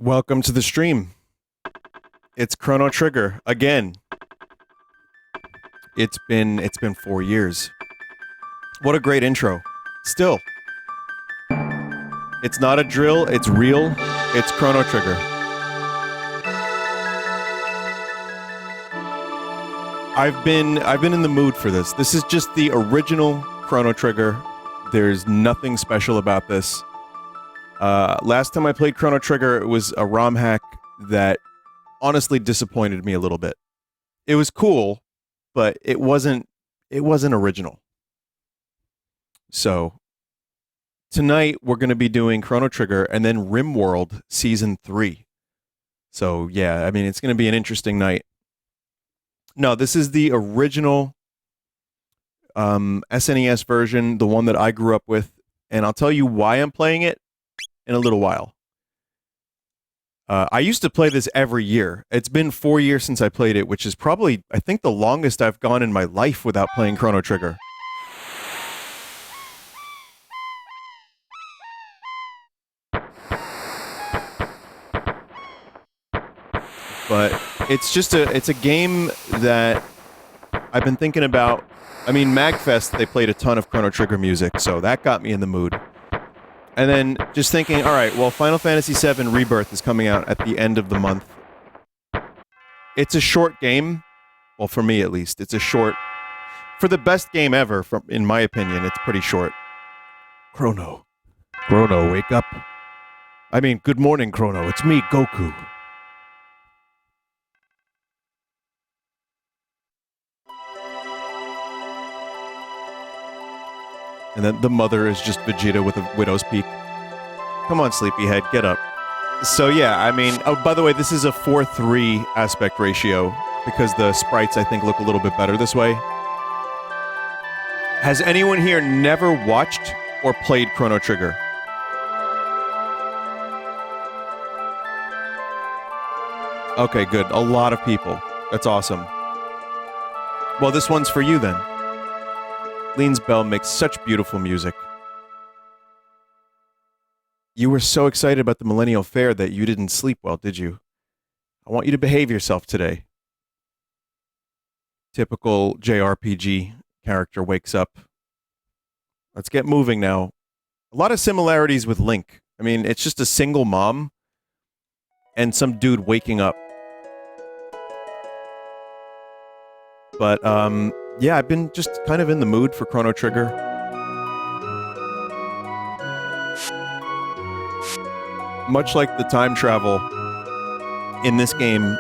Welcome to the stream. It's Chrono Trigger again. It's been 4 years. What a great intro. Still. It's not a drill, it's real. It's Chrono Trigger. I've been in the mood for this. This is just the original Chrono Trigger. There's nothing special about this. Last time I played Chrono Trigger, it was a ROM hack that honestly disappointed me a little bit. It was cool, but it wasn't original. So tonight we're going to be doing Chrono Trigger and then RimWorld Season 3. So yeah, I mean, it's going to be an interesting night. No, this is the original SNES version, the one that I grew up with, and I'll tell you why I'm playing it in a little while. I used to play this every year. It's been 4 years since I played it, which is probably, I think, the longest I've gone in my life without playing Chrono Trigger. But it's a game that I've been thinking about. I mean, MagFest, they played a ton of Chrono Trigger music, so that got me in the mood. And then just thinking, all right, well, Final Fantasy VII Rebirth is coming out at the end of the month. It's a short game. Well, for me at least, it's a short. For the best game ever, in my opinion, it's pretty short. Crono, wake up. I mean, good morning, Crono. It's me, Goku. And then the mother is just Vegeta with a widow's peak. Come on, sleepyhead, get up. So yeah, I mean, oh, by the way, this is a 4:3 aspect ratio because the sprites, I think, look a little bit better this way. Has anyone here never watched or played Chrono Trigger? Okay, good. A lot of people. That's awesome. Well, this one's for you then. Lean's Bell makes such beautiful music. You were so excited about the Millennial Fair that you didn't sleep well, did you? I want you to behave yourself today. Typical JRPG character wakes up. Let's get moving now. A lot of similarities with Link. I mean, it's just a single mom and some dude waking up. But, yeah, I've been just kind of in the mood for Chrono Trigger. Much like the time travel in this game,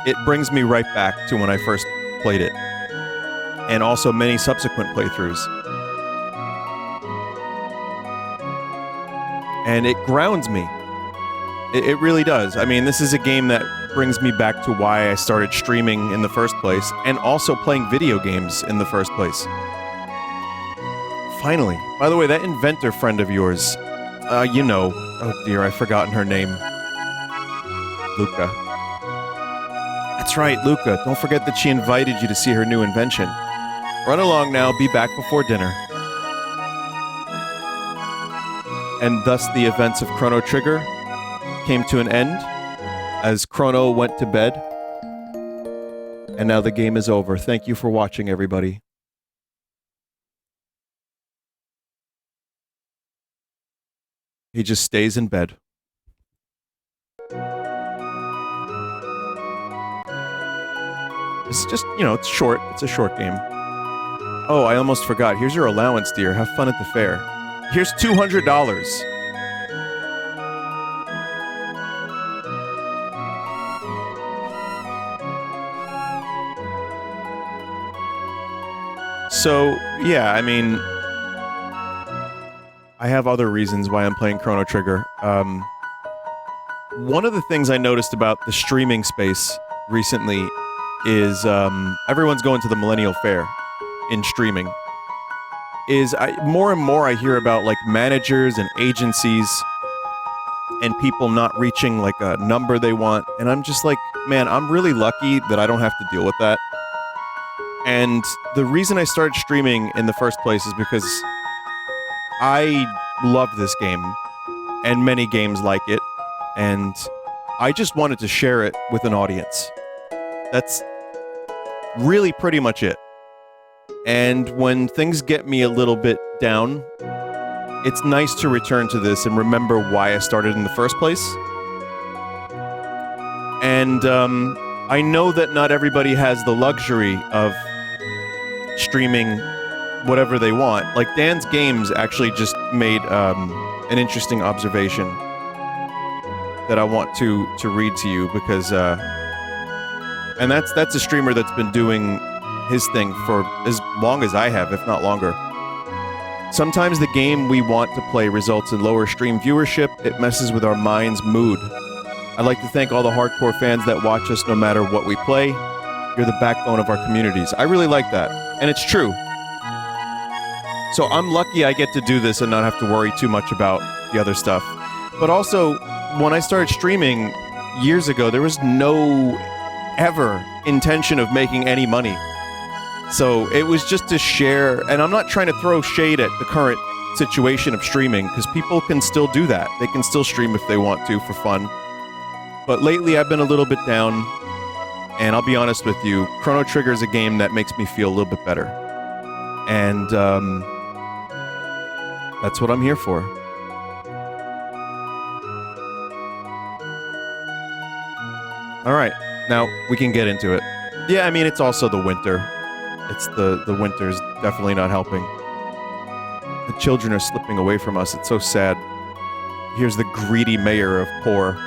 it brings me right back to when I first played it. And also many subsequent playthroughs. And it grounds me. It really does. I mean, this is a game that brings me back to why I started streaming in the first place, and also playing video games in the first place. Finally. By the way, that inventor friend of yours, you know, oh dear, I've forgotten her name. Lucca. That's right, Lucca. Don't forget that she invited you to see her new invention. Run along now, be back before dinner. And thus the events of Chrono Trigger came to an end as Crono went to bed. And now the game is over. Thank you for watching, everybody. He just stays in bed. It's just, you know, it's short. It's a short game. Oh, I almost forgot. Here's your allowance, dear. Have fun at the fair. Here's $200. So, yeah, I mean, I have other reasons why I'm playing Chrono Trigger. One of the things I noticed about the streaming space recently is everyone's going to the Millennial Fair in streaming. More and more I hear about like managers and agencies and people not reaching like a number they want. And I'm just like, man, I'm really lucky that I don't have to deal with that. And the reason I started streaming in the first place is because I love this game and many games like it. And I just wanted to share it with an audience. That's really pretty much it. And when things get me a little bit down, it's nice to return to this and remember why I started in the first place. And I know that not everybody has the luxury of streaming whatever they want. Like Dan's Games actually just made an interesting observation that I want to read to you because and that's a streamer that's been doing his thing for as long as I have, if not longer. Sometimes the game we want to play results in lower stream viewership. It messes with our mind's mood. I'd like to thank all the hardcore fans that watch us no matter what we play. You're the backbone of our communities. I really like that. And it's true. So I'm lucky I get to do this and not have to worry too much about the other stuff. But also, when I started streaming years ago, there was no ever intention of making any money. So it was just to share, and I'm not trying to throw shade at the current situation of streaming, because people can still do that. They can still stream if they want to for fun. But lately I've been a little bit down, and I'll be honest with you, Chrono Trigger is a game that makes me feel a little bit better. And that's what I'm here for. Alright, now we can get into it. Yeah, I mean, it's also the winter. It's the winter's definitely not helping. The children are slipping away from us. It's so sad. Here's the greedy mayor of poor.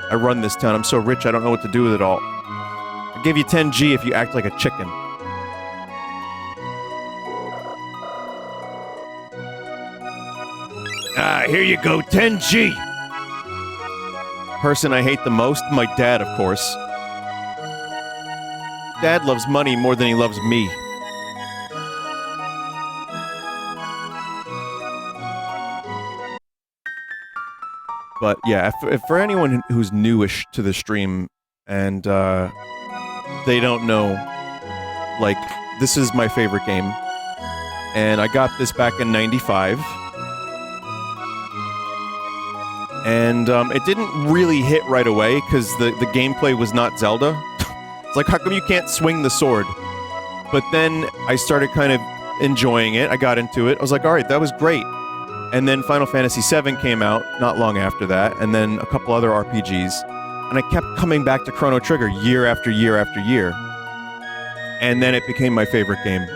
I run this town. I'm so rich I don't know what to do with it all. I'll give you 10G if you act like a chicken. Ah, here you go, 10G! Person I hate the most? My dad, of course. Dad loves money more than he loves me. But yeah, if for anyone who's newish to the stream and they don't know, like, this is my favorite game. And I got this back in '95. And it didn't really hit right away because the gameplay was not Zelda. It's like, how come you can't swing the sword? But then I started kind of enjoying it. I got into it. I was like, all right, that was great. And then Final Fantasy VII came out not long after that, and then a couple other RPGs. And I kept coming back to Chrono Trigger year after year after year. And then it became my favorite game.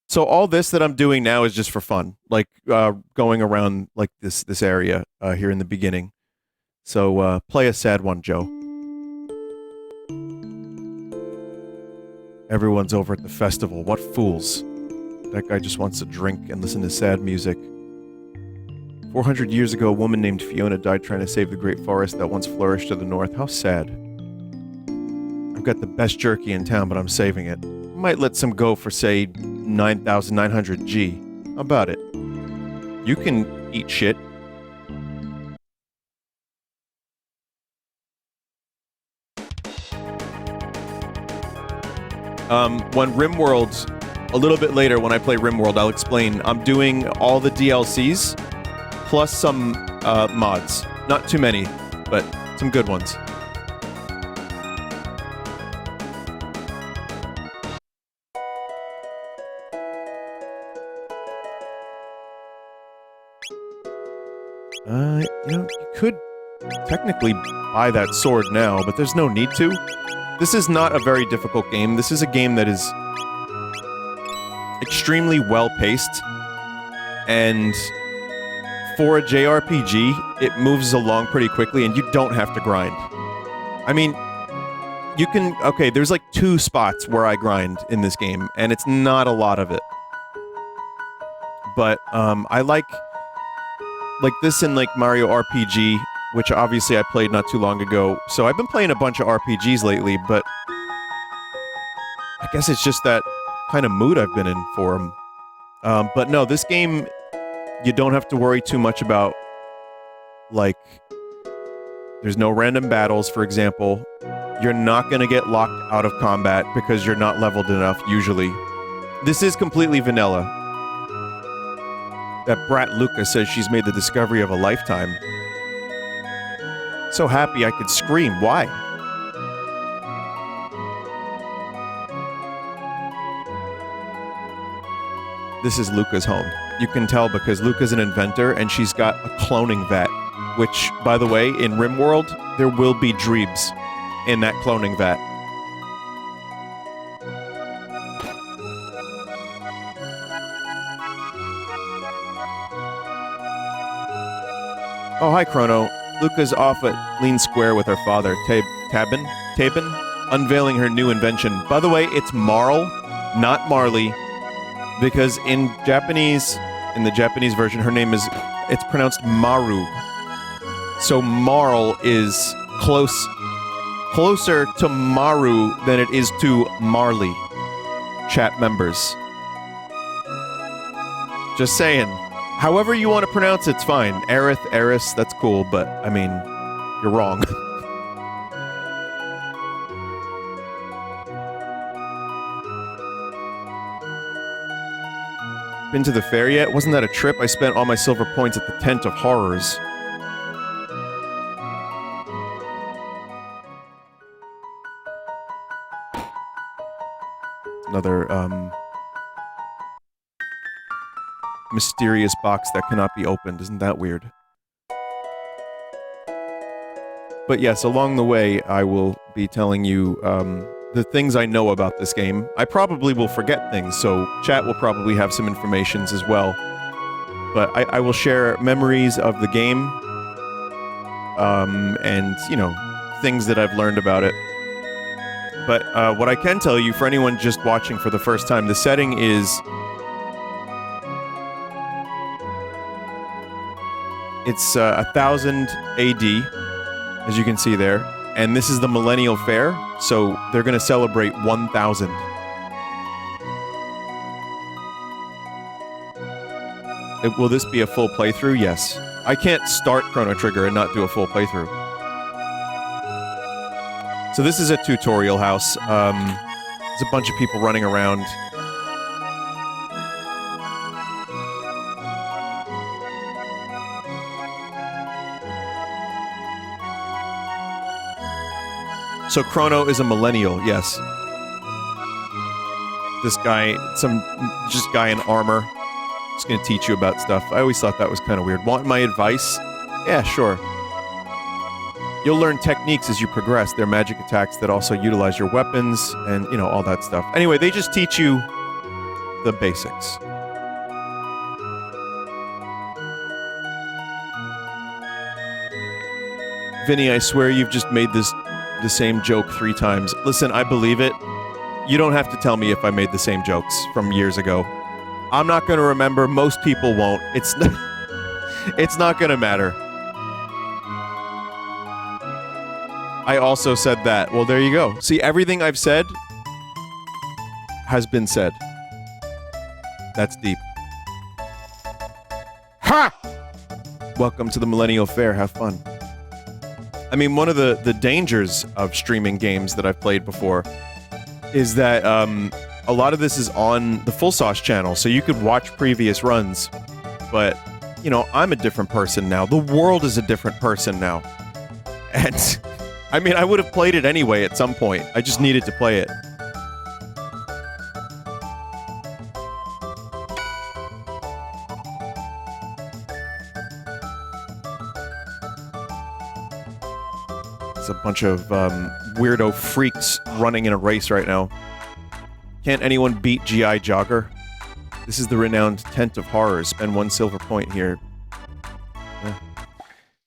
So all this that I'm doing now is just for fun, like going around like this area here in the beginning. So play a sad one, Joe. Everyone's over at the festival. What fools. That guy just wants to drink and listen to sad music. 400 years ago, a woman named Fiona died trying to save the great forest that once flourished to the north. How sad. I've got the best jerky in town, but I'm saving it. Might let some go for, say, 9,900 G. How about it? You can eat shit. When RimWorld's a little bit later, when I play RimWorld, I'll explain. I'm doing all the DLCs, plus some mods. Not too many, but some good ones. You know, you could technically buy that sword now, but there's no need to. This is not a very difficult game. This is a game that is extremely well-paced, and for a JRPG, it moves along pretty quickly, and you don't have to grind. I mean, you can... Okay, there's like 2 spots where I grind in this game, and it's not a lot of it. But, I like this in, like, Mario RPG, which obviously I played not too long ago. So I've been playing a bunch of RPGs lately, but I guess it's just that kind of mood I've been in for them. But no, this game, you don't have to worry too much about, like, there's no random battles, for example. You're not going to get locked out of combat because you're not leveled enough, usually. This is completely vanilla. That brat Lucca says she's made the discovery of a lifetime. So happy I could scream. Why? This is Lucca's home. You can tell because Lucca's an inventor and she's got a cloning vat. Which, by the way, in RimWorld, there will be dreebs in that cloning vat. Oh, hi, Chrono. Lucca's off at Lean Square with her father, Tabin, unveiling her new invention. By the way, it's Marle, not Marley, because in the Japanese version, her name it's pronounced Maru. So Marle is closer to Maru than it is to Marley. Chat members. Just saying. However you want to pronounce it's fine. Aerith, Eris, that's cool, but, I mean, you're wrong. Been to the fair yet? Wasn't that a trip? I spent all my silver points at the Tent of Horrors. Another, mysterious box that cannot be opened. Isn't that weird? But yes, along the way, I will be telling you the things I know about this game. I probably will forget things, so chat will probably have some informations as well. But I will share memories of the game, and, you know, things that I've learned about it. But what I can tell you, for anyone just watching for the first time, the setting is... It's 1000 AD, as you can see there, and this is the Millennial Fair, so they're going to celebrate 1000. Will this be a full playthrough? Yes. I can't start Chrono Trigger and not do a full playthrough. So this is a tutorial house. There's a bunch of people running around. So Crono is a millennial, yes. This guy, just guy in armor, is going to teach you about stuff. I always thought that was kind of weird. Want my advice? Yeah, sure. You'll learn techniques as you progress. They're magic attacks that also utilize your weapons and, you know, all that stuff. Anyway, they just teach you the basics. Vinny, I swear you've just made the same joke 3 times. Listen, I believe it. You don't have to tell me if I made the same jokes from years ago. I'm not going to remember. Most people won't. It's not going to matter. I also said that. Well, there you go. See, everything I've said has been said. That's deep. Ha! Welcome to the Millennial Fair. Have fun. I mean, one of the dangers of streaming games that I've played before is that a lot of this is on the Full Sauce channel, so you could watch previous runs, but, you know, I'm a different person now. The world is a different person now. And, I mean, I would have played it anyway at some point. I just needed to play it. A bunch of weirdo freaks running in a race right now. Can't anyone beat G.I. Jogger? This is the renowned Tent of Horrors. Spend 1 silver point here. Yeah.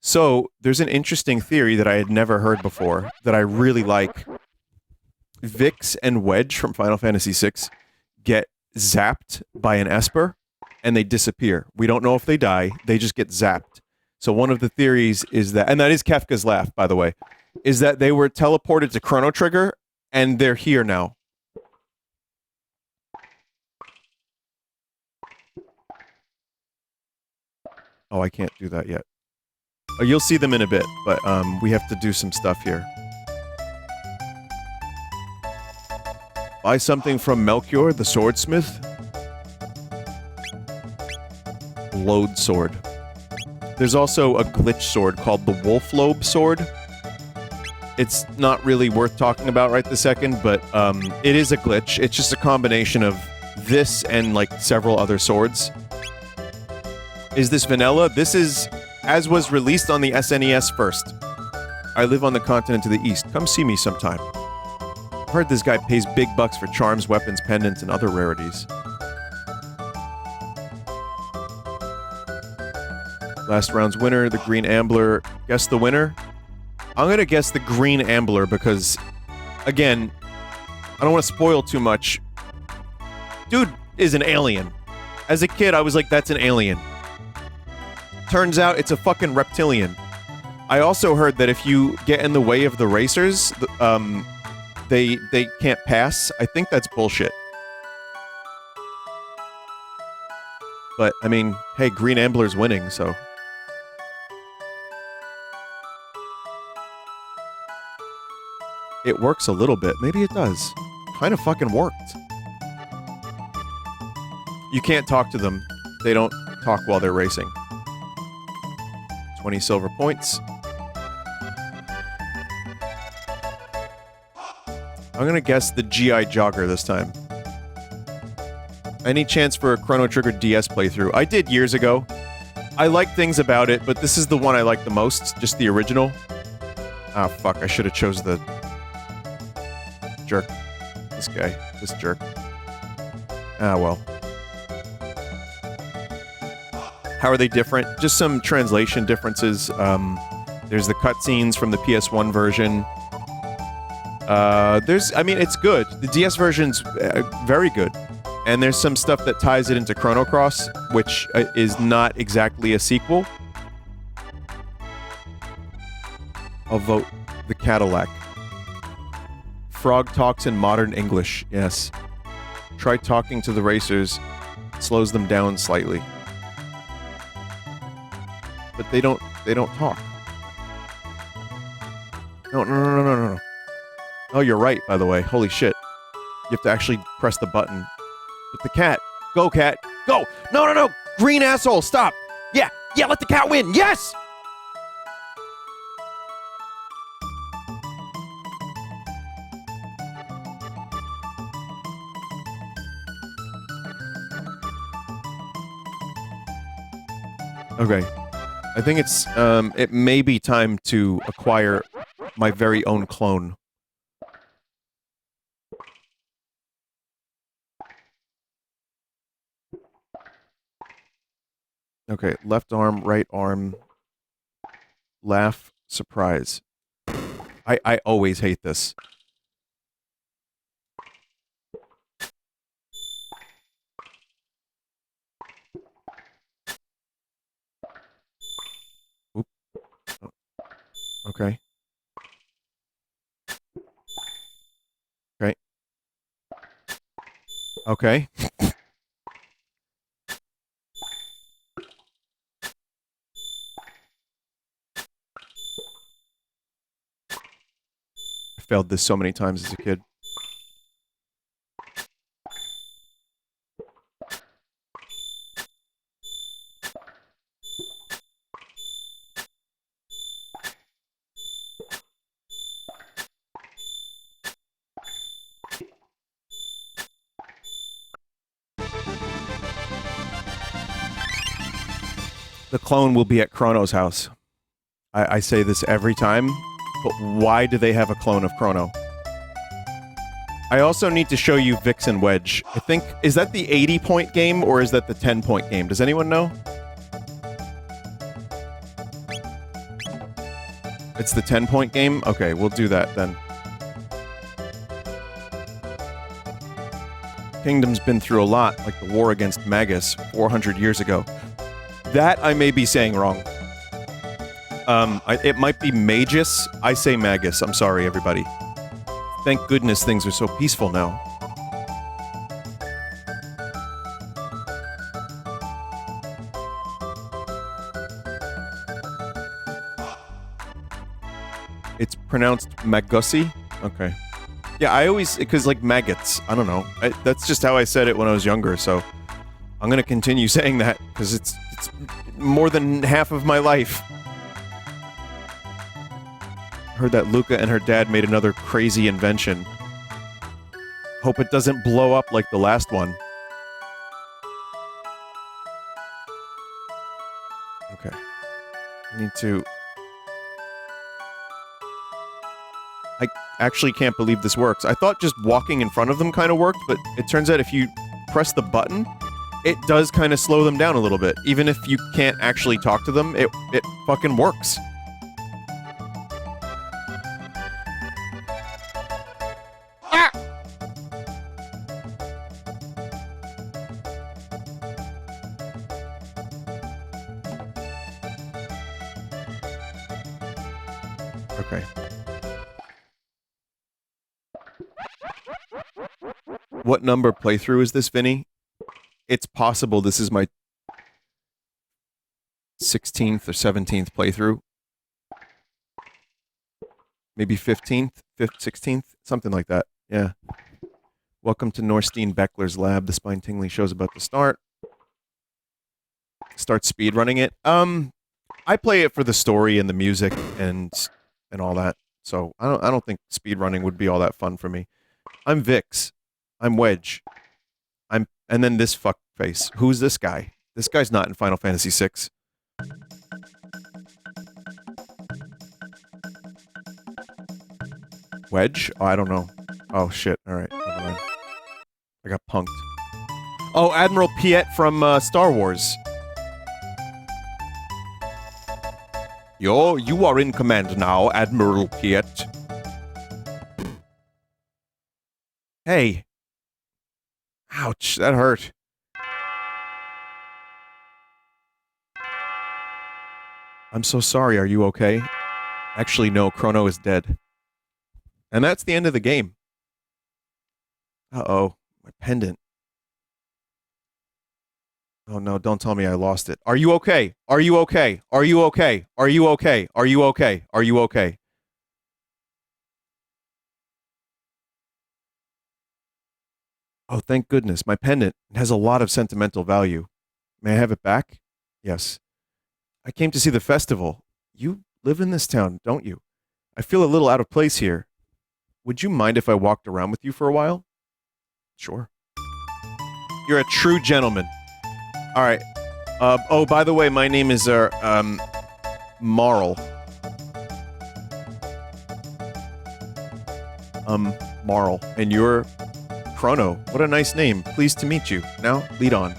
So, there's an interesting theory that I had never heard before that I really like. Vix and Wedge from Final Fantasy VI get zapped by an Esper, and they disappear. We don't know if they die, they just get zapped. So one of the theories is that, and that is Kefka's laugh, by the way, is that they were teleported to Chrono Trigger, and they're here now. Oh, I can't do that yet. Oh, you'll see them in a bit, but we have to do some stuff here. Buy something from Melchior, the swordsmith? load sword. There's also a glitch sword called the Wolf Lobe sword. It's not really worth talking about right this second, but it is a glitch. It's just a combination of this and, like, several other swords. Is this vanilla? This is, as was released on the SNES first. I live on the continent to the east. Come see me sometime. I've heard this guy pays big bucks for charms, weapons, pendants, and other rarities. Last round's winner, the Green Ambler. Guess the winner? I'm gonna guess the Green Ambler because, again, I don't want to spoil too much. Dude is an alien. As a kid, I was like, that's an alien. Turns out it's a fucking reptilian. I also heard that if you get in the way of the racers, they can't pass. I think that's bullshit. But, I mean, hey, Green Ambler's winning, so... It works a little bit. Maybe it does. Kind of fucking worked. You can't talk to them. They don't talk while they're racing. 20 silver points. I'm gonna guess the GI Jogger this time. Any chance for a Chrono Trigger DS playthrough? I did years ago. I like things about it, but this is the one I like the most. Just the original. Ah, fuck. I should have chose the... jerk. This guy. This jerk. Ah, well. How are they different? Just some translation differences. There's the cutscenes from the PS1 version. I mean, it's good. The DS version's very good. And there's some stuff that ties it into Chrono Cross, which is not exactly a sequel. I'll vote the Cadillac. Frog talks in modern English, yes. Try talking to the racers. It slows them down slightly. But they don't talk. No. Oh, you're right, by the way. Holy shit. You have to actually press the button. With the cat. Go, cat. Go! No! Green asshole, stop! Yeah, let the cat win! Yes! Okay. I think it's, it may be time to acquire my very own clone. Okay, left arm, right arm, laugh, surprise. I always hate this. Oop. Oh. Okay. Okay. Okay. I failed this so many times as a kid. The clone will be at Crono's house. I say this every time, but why do they have a clone of Crono? I also need to show you Vixen Wedge. I think... Is that the 80-point game, or is that the 10-point game? Does anyone know? It's the 10-point game? Okay, we'll do that then. Kingdom's been through a lot, like the war against Magus 400 years ago. That I may be saying wrong. It might be Magus. I say Magus. I'm sorry, everybody. Thank goodness things are so peaceful now. It's pronounced Magussi? Okay. Yeah, I always... Because, like, maggots. I don't know. That's just how I said it when I was younger, so... I'm gonna continue saying that, because it's more than half of my life. Heard that Lucca and her dad made another crazy invention. Hope it doesn't blow up like the last one. Okay. I need to... I actually can't believe this works. I thought just walking in front of them kind of worked, but it turns out if you press the button, it does kind of slow them down a little bit. Even if you can't actually talk to them, it fucking works. Ah! Okay. What number playthrough is this, Vinny? It's possible this is my 16th or 17th playthrough. Maybe 15th, 16th, something like that. Yeah. Welcome to Norstein Beckler's lab. The spine-tingling show's about to start. Start speedrunning it. I play it for the story and the music and all that. So I don't think speedrunning would be all that fun for me. I'm Vix. I'm Wedge. And then this fuckface. Who's this guy? This guy's not in Final Fantasy VI. Wedge? Oh, I don't know. Oh, shit. Alright, never mind. I got punked. Oh, Admiral Piet from Star Wars. You are in command now, Admiral Piet. Hey. Ouch, that hurt. I'm so sorry, are you okay? Actually, no, Crono is dead. And that's the end of the game. Uh-oh, my pendant. Oh no, don't tell me I lost it. Are you okay? Are you okay? Are you okay? Are you okay? Are you okay? Are you okay? Oh, thank goodness. My pendant has a lot of sentimental value. May I have it back? Yes. I came to see the festival. You live in this town, don't you? I feel a little out of place here. Would you mind if I walked around with you for a while? Sure. You're a true gentleman. All right. Oh, by the way, my name is Marle. Marle. And you're Chrono. What a nice name. Pleased to meet you. Now, lead on.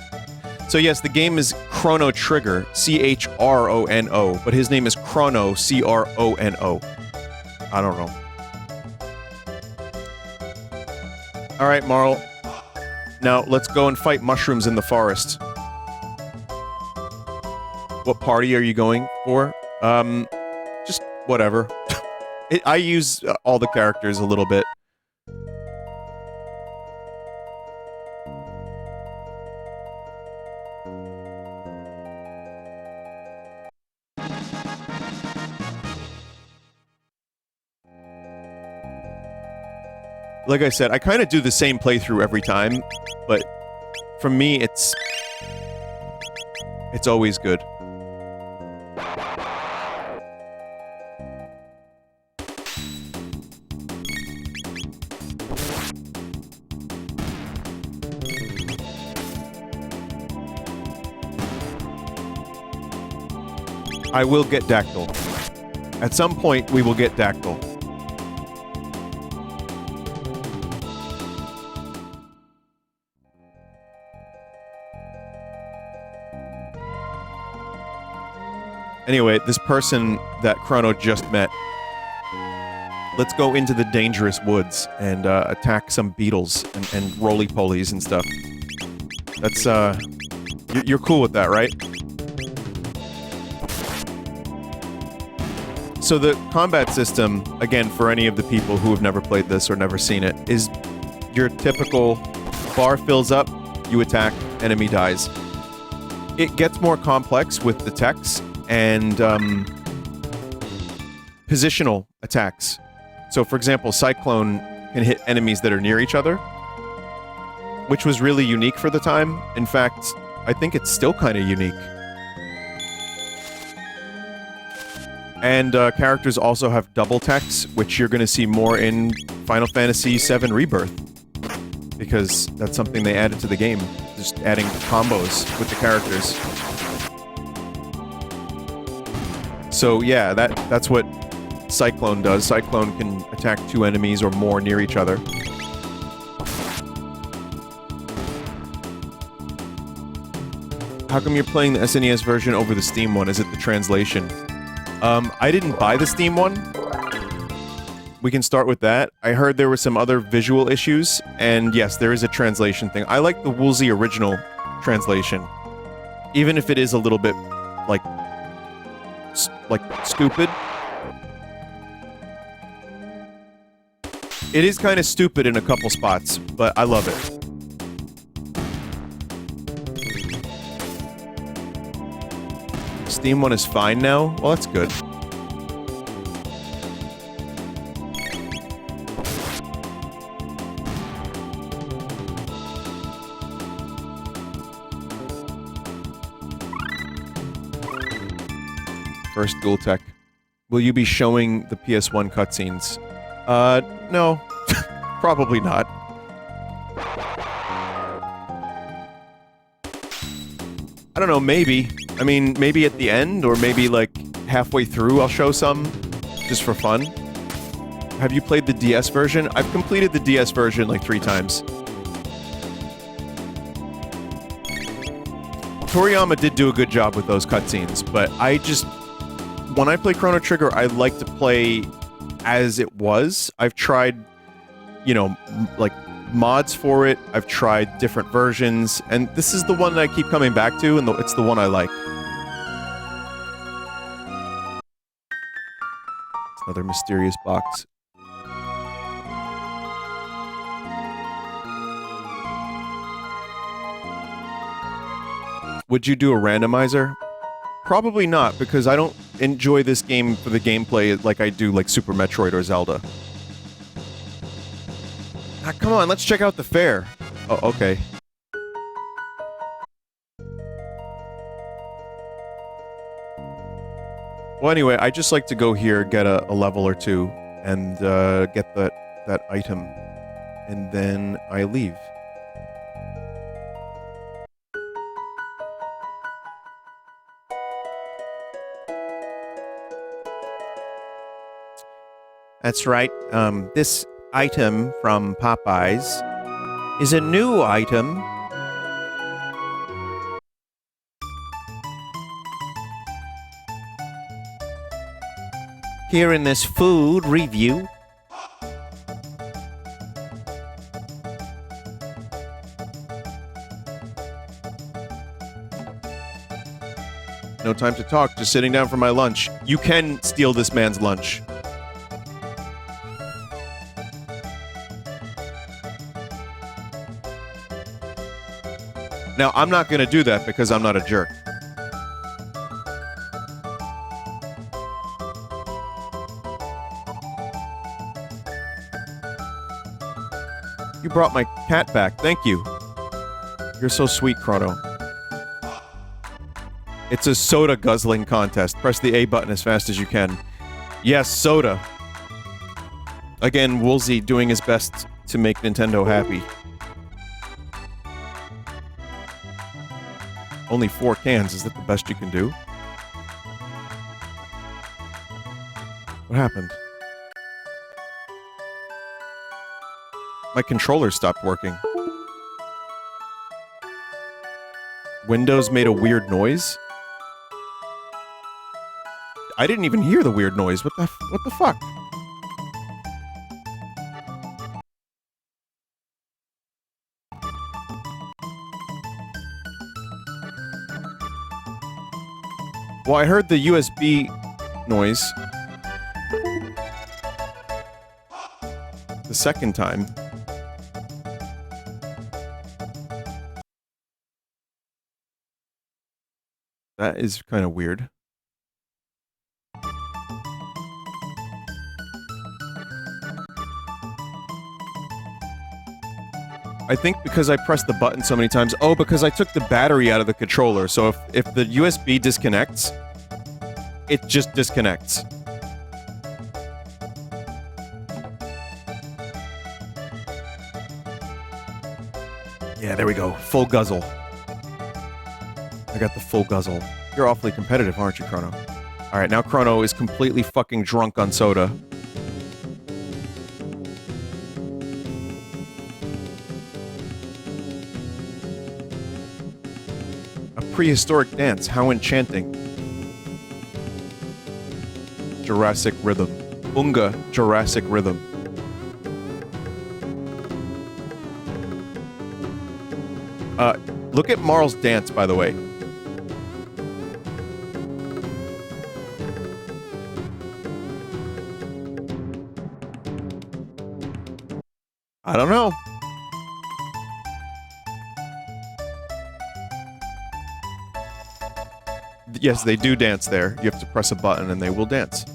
So yes, the game is Chrono Trigger, C-H-R-O-N-O, but his name is Crono, C-R-O-N-O. I don't know. All right, Marle. Now, let's go and fight mushrooms in the forest. What party are you going for? Just whatever. I use all the characters a little bit. Like I said, I kind of do the same playthrough every time, but for me, it's always good. I will get Dactyl. At some point, we will get Dactyl. Anyway, this person that Chrono just met, let's go into the dangerous woods and attack some beetles and roly-polies and stuff. That's, you're cool with that, right? So the combat system, again, for any of the people who have never played this or never seen it, is your typical bar fills up, you attack, enemy dies. It gets more complex with the techs and positional attacks. So, for example, Cyclone can hit enemies that are near each other, which was really unique for the time. In fact, I think it's still kind of unique. And characters also have double techs, which you're going to see more in Final Fantasy VII Rebirth. Because that's something they added to the game. Just adding combos with the characters. So yeah, that's what Cyclone does. Cyclone can attack 2 enemies or more near each other. How come you're playing the SNES version over the Steam one? Is it the translation? I didn't buy the Steam one. We can start with that. I heard there were some other visual issues, and yes, there is a translation thing. I like the Woolsey original translation. Even if it is a little bit, like stupid. It is kind of stupid in a couple spots, but I love it. Steam one is fine now? Well, that's good. First dual tech. Will you be showing the PS1 cutscenes? No. Probably not. I don't know, maybe. I mean, maybe at the end, or maybe, like, halfway through I'll show some, just for fun. Have you played the DS version? I've completed the DS version, like, 3 times. Toriyama did do a good job with those cutscenes, but I just... When I play Chrono Trigger, I like to play as it was. I've tried, you know, like, mods for it. I've tried different versions, and this is the one that I keep coming back to, and it's the one I like. It's another mysterious box. Would you do a randomizer? Probably not, because I don't enjoy this game for the gameplay like I do, like, Super Metroid or Zelda. Ah, come on, let's check out the fair. Oh, okay. Well, anyway, I just like to go here, get a level or 2, and get that item, and then I leave. That's right. This item from Popeyes is a new item. Here in this food review. No time to talk, just sitting down for my lunch. You can steal this man's lunch. Now, I'm not going to do that because I'm not a jerk. You brought my cat back. Thank you. You're so sweet, Crono. It's a soda guzzling contest. Press the A button as fast as you can. Yes, soda. Again, Woolsey doing his best to make Nintendo happy. Only 4 cans. Is that the best you can do? What happened? My controller stopped working. Windows made a weird noise? I didn't even hear the weird noise. What the fuck? Well, I heard the USB noise. The second time. That is kind of weird. I think because I pressed the button so many times. Oh, because I took the battery out of the controller. So if the USB disconnects, it just disconnects. Yeah, there we go. Full guzzle. I got the full guzzle. You're awfully competitive, aren't you, Chrono? Alright, now Chrono is completely fucking drunk on soda. A prehistoric dance. How enchanting. Jurassic rhythm. Unga Jurassic rhythm. Look at Marle's dance, by the way. I don't know. Yes, they do dance there. You have to press a button and they will dance.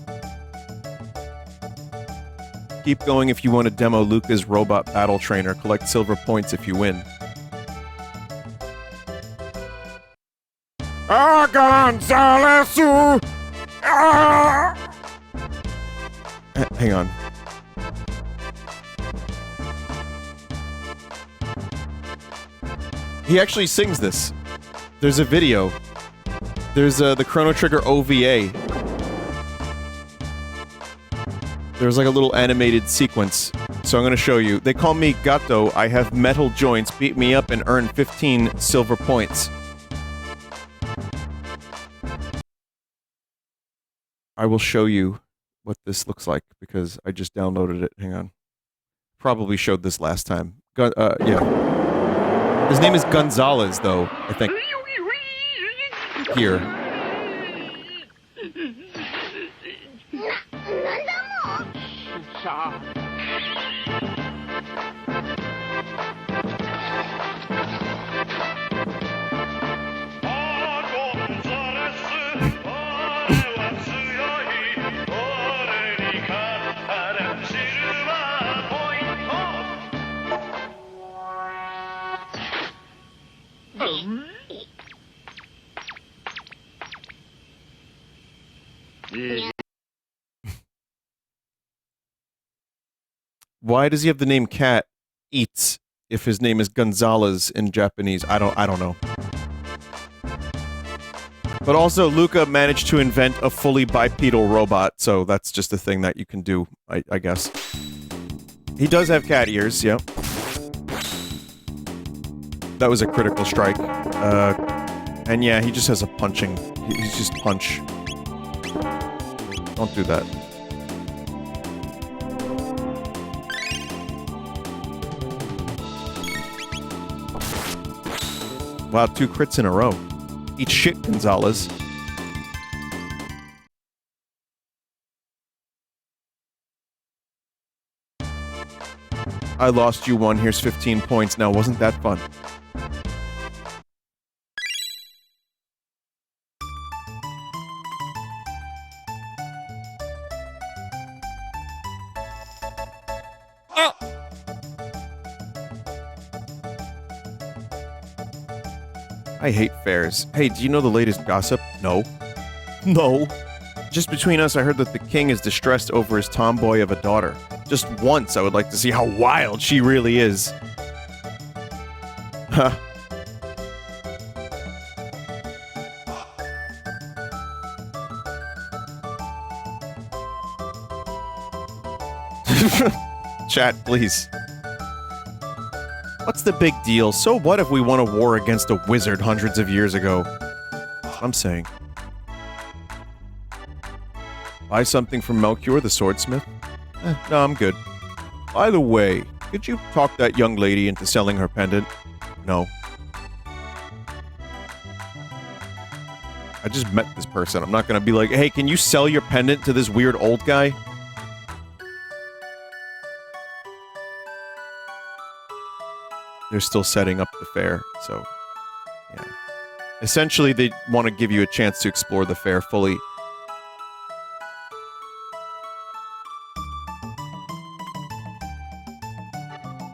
Keep going if you want to demo Lucca's robot battle trainer. Collect silver points if you win. Gonzales! Hang on. He actually sings this. There's a video. There's the Chrono Trigger OVA. There's like a little animated sequence. So I'm gonna show you. They call me Gato. I have metal joints. Beat me up and earn 15 silver points. I will show you what this looks like because I just downloaded it. Hang on. Probably showed this last time. Yeah. His name is Gonzalez, though, I think. Here. Why does he have the name Cat Eats if his name is Gonzalez in Japanese? I don't know. But also, Lucca managed to invent a fully bipedal robot, so that's just a thing that you can do, I guess. He does have cat ears, yeah. That was a critical strike. And yeah, he just has a punching. He's just punch. Don't do that. Wow, 2 crits in a row. Eat shit, Gonzalez. I lost you one, here's 15 points. Now, wasn't that fun? I hate fairs. Hey, do you know the latest gossip? No. No. Just between us, I heard that the king is distressed over his tomboy of a daughter. Just once, I would like to see how wild she really is. Huh. Chat, please. What's the big deal? So what if we won a war against a wizard hundreds of years ago? I'm saying. Buy something from Melchior, the swordsmith? No, I'm good. By the way, could you talk that young lady into selling her pendant? No. I just met this person. I'm not gonna be like, hey, can you sell your pendant to this weird old guy? They're still setting up the fair, so, yeah. Essentially, they want to give you a chance to explore the fair fully.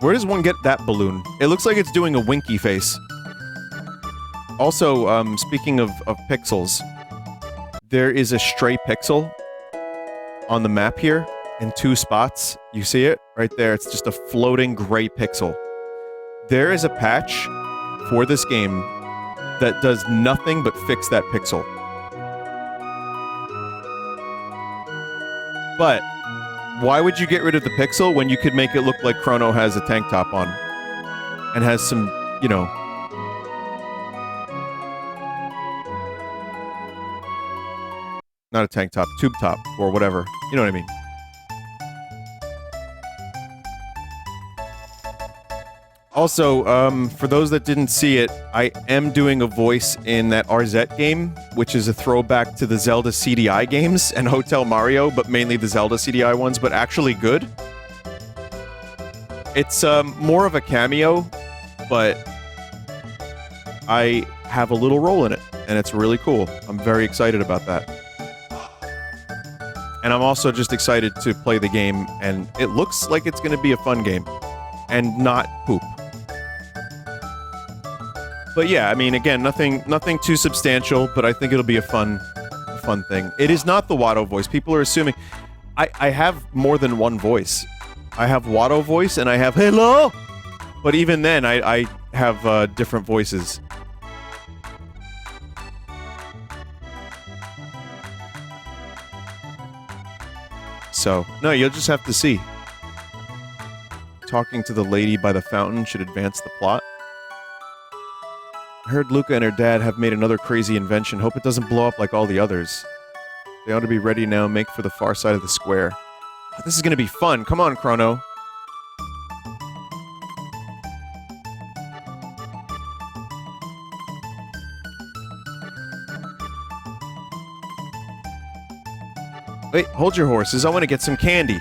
Where does one get that balloon? It looks like it's doing a winky face. Also, speaking of pixels, there is a stray pixel on the map here in 2 spots. You see it? Right there. It's just a floating gray pixel. There is a patch for this game that does nothing but fix that pixel. But why would you get rid of the pixel when you could make it look like Chrono has a tank top on and has some, you know, not a tank top, tube top, or whatever. You know what I mean? Also, for those that didn't see it, I am doing a voice in that RZ game, which is a throwback to the Zelda CDI games and Hotel Mario, but mainly the Zelda CDI ones, but actually good. It's more of a cameo, but I have a little role in it, and it's really cool. I'm very excited about that. And I'm also just excited to play the game, and it looks like it's going to be a fun game, and not poop. But yeah, I mean, again, nothing too substantial, but I think it'll be a fun thing. It is not the Watto voice. People are assuming... I have more than one voice. I have Watto voice, and I have hello! But even then, I have different voices. So, no, you'll just have to see. Talking to the lady by the fountain should advance the plot. I heard Lucca and her dad have made another crazy invention. Hope it doesn't blow up like all the others. They ought to be ready now. Make for the far side of the square. Oh, this is gonna be fun. Come on, Chrono. Wait, hold your horses. I want to get some candy.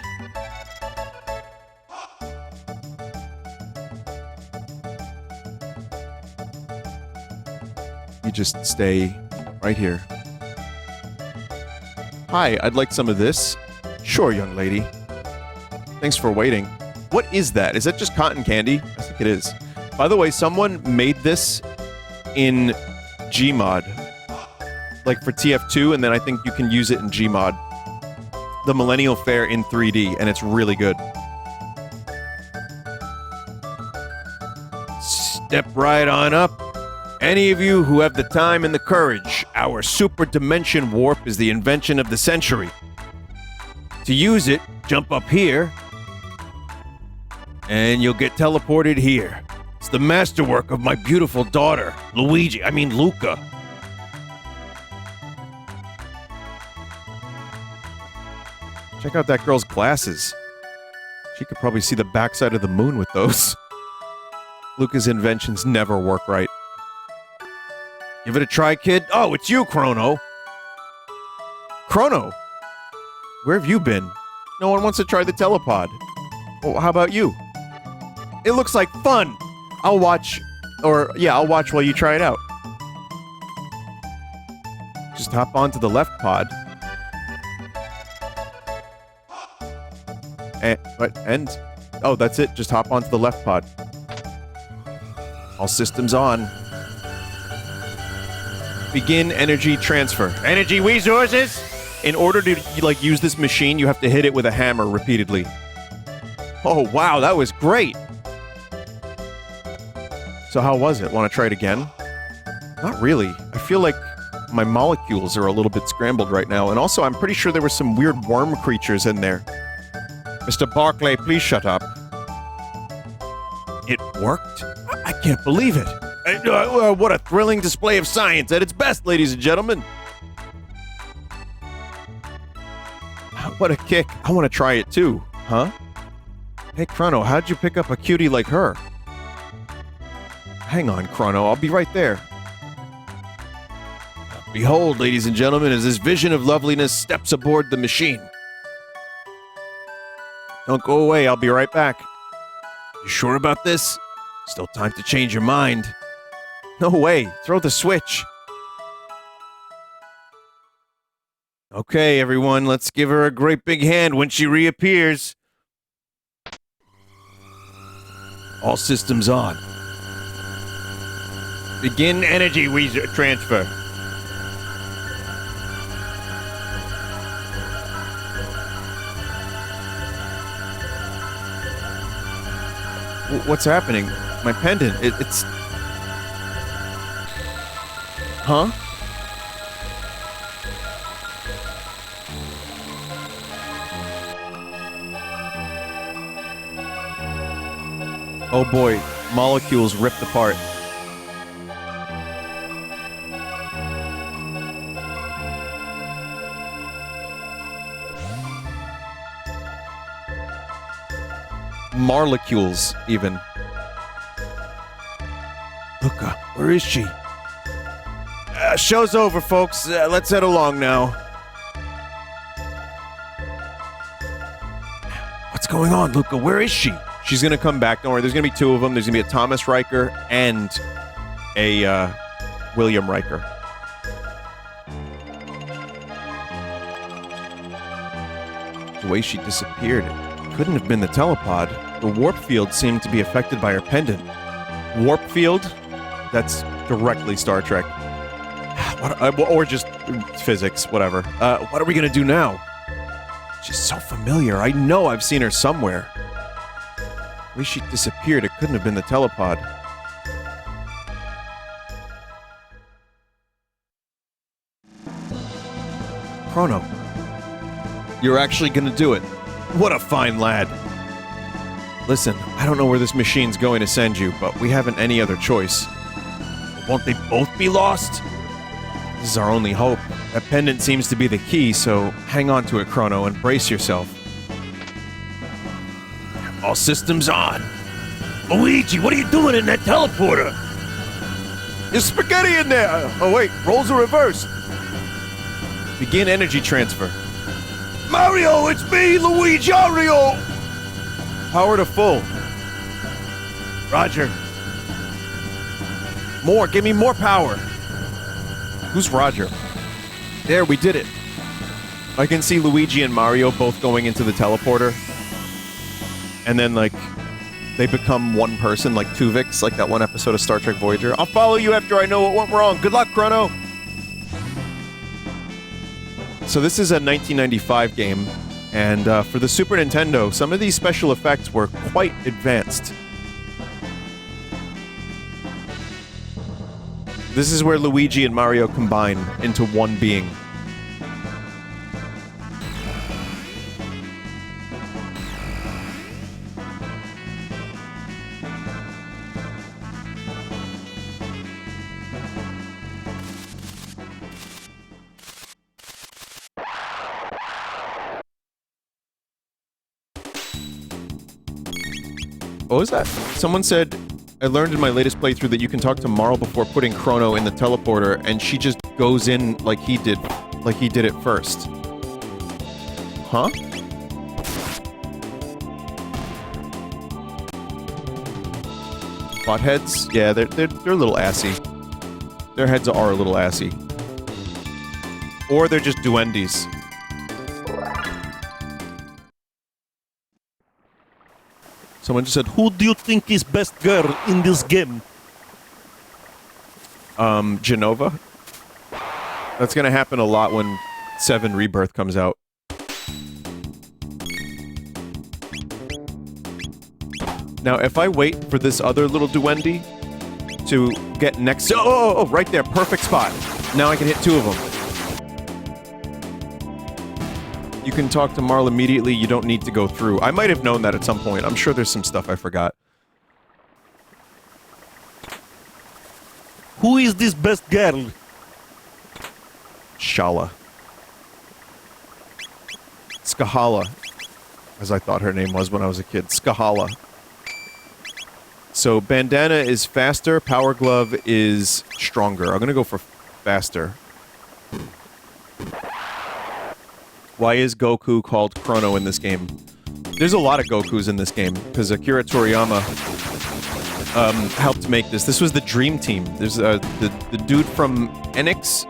You just stay right here. Hi, I'd like some of this. Sure, young lady. Thanks for waiting. What is that? Is that just cotton candy? I think it is. By the way, someone made this in Gmod. Like for TF2, and then I think you can use it in Gmod. The Millennial Fair in 3D, and it's really good. Step right on up. Any of you who have the time and the courage, our super dimension warp is the invention of the century. To use it, jump up here, and you'll get teleported here. It's the masterwork of my beautiful daughter, Lucca. Check out that girl's glasses. She could probably see the backside of the moon with those. Lucca's inventions never work right. Give it a try, kid. Oh, it's you, Crono. Crono? Where have you been? No one wants to try the telepod. Well, how about you? It looks like fun. I'll watch while you try it out. Just hop onto the left pod. Oh, that's it. Just hop onto the left pod. All systems on. Begin energy transfer. Energy resources? In order to, use this machine, you have to hit it with a hammer repeatedly. Oh, wow, that was great! So how was it? Want to try it again? Not really. I feel like my molecules are a little bit scrambled right now, and also I'm pretty sure there were some weird worm creatures in there. Mr. Barclay, please shut up. It worked? I can't believe it! What a thrilling display of science at its best, ladies and gentlemen! What a kick. I want to try it too. Huh? Hey, Crono, how'd you pick up a cutie like her? Hang on, Crono. I'll be right there. Behold, ladies and gentlemen, as this vision of loveliness steps aboard the machine. Don't go away. I'll be right back. You sure about this? Still time to change your mind. No way. Throw the switch. Okay, everyone, let's give her a great big hand when she reappears. All systems on. Begin energy transfer. What's happening? My pendant, it's... Huh? Oh boy, molecules ripped apart. Marlecules, even. Lucca, where is she? Show's over, folks. Let's head along now. What's going on, Lucca? Where is she? She's gonna come back. Don't worry, there's gonna be two of them. There's gonna be a Thomas Riker and a William Riker. The way she disappeared, it couldn't have been the telepod. The warp field seemed to be affected by her pendant. Warp field? That's directly Star Trek. Or just physics, whatever. What are we gonna do now? She's so familiar. I know I've seen her somewhere. The way she disappeared, it couldn't have been the telepod. Chrono. You're actually gonna do it. What a fine lad. Listen, I don't know where this machine's going to send you, but we haven't any other choice. Won't they both be lost? This is our only hope. That pendant seems to be the key, so hang on to it, Chrono, and brace yourself. All systems on. Luigi, what are you doing in that teleporter? There's spaghetti in there! Oh wait, roles are reversed. Begin energy transfer. Mario, it's me, Luigi Mario! Power to full. Roger. More, give me more power. Who's Roger? There, we did it. I can see Luigi and Mario both going into the teleporter. And then, like, they become one person, like Tuvix, like that one episode of Star Trek Voyager. I'll follow you after I know what went wrong. Good luck, Crono! So this is a 1995 game, and for the Super Nintendo, some of these special effects were quite advanced. This is where Luigi and Mario combine into one being. What was that? Someone said, I learned in my latest playthrough that you can talk to Marle before putting Chrono in the teleporter, and she just goes in like he did it first. Huh? Botheads? Yeah, they're a little assy. Their heads are a little assy. Or they're just duendes. Someone just said, who do you think is best girl in this game? Genova? That's gonna happen a lot when 7 Rebirth comes out. Now, if I wait for this other little duende to get next to... Oh, right there, perfect spot. Now I can hit 2 of them. You can talk to Marle immediately, you don't need to go through. I might have known that at some point. I'm sure there's some stuff I forgot. Who is this best girl? Shala. Skahala. As I thought her name was when I was a kid. Skahala. So, Bandana is faster, Power Glove is stronger. I'm gonna go for faster. Why is Goku called Chrono in this game? There's a lot of Gokus in this game, because Akira Toriyama helped make this. This was the Dream Team. There's the dude from Enix,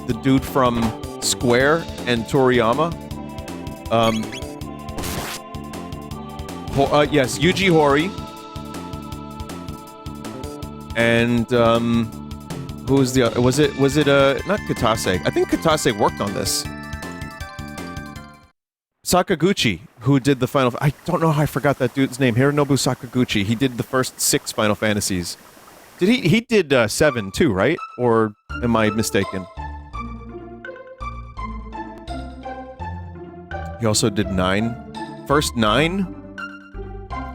the dude from Square, and Toriyama. Yes, Yuji Horii. And, who was the other? Was it, not Katase. I think Katase worked on this. Sakaguchi, who did the Final... I don't know how I forgot that dude's name. Hironobu Sakaguchi. He did the first 6 Final Fantasies. Did he did 7 too, right? Or am I mistaken? He also did 9. First 9?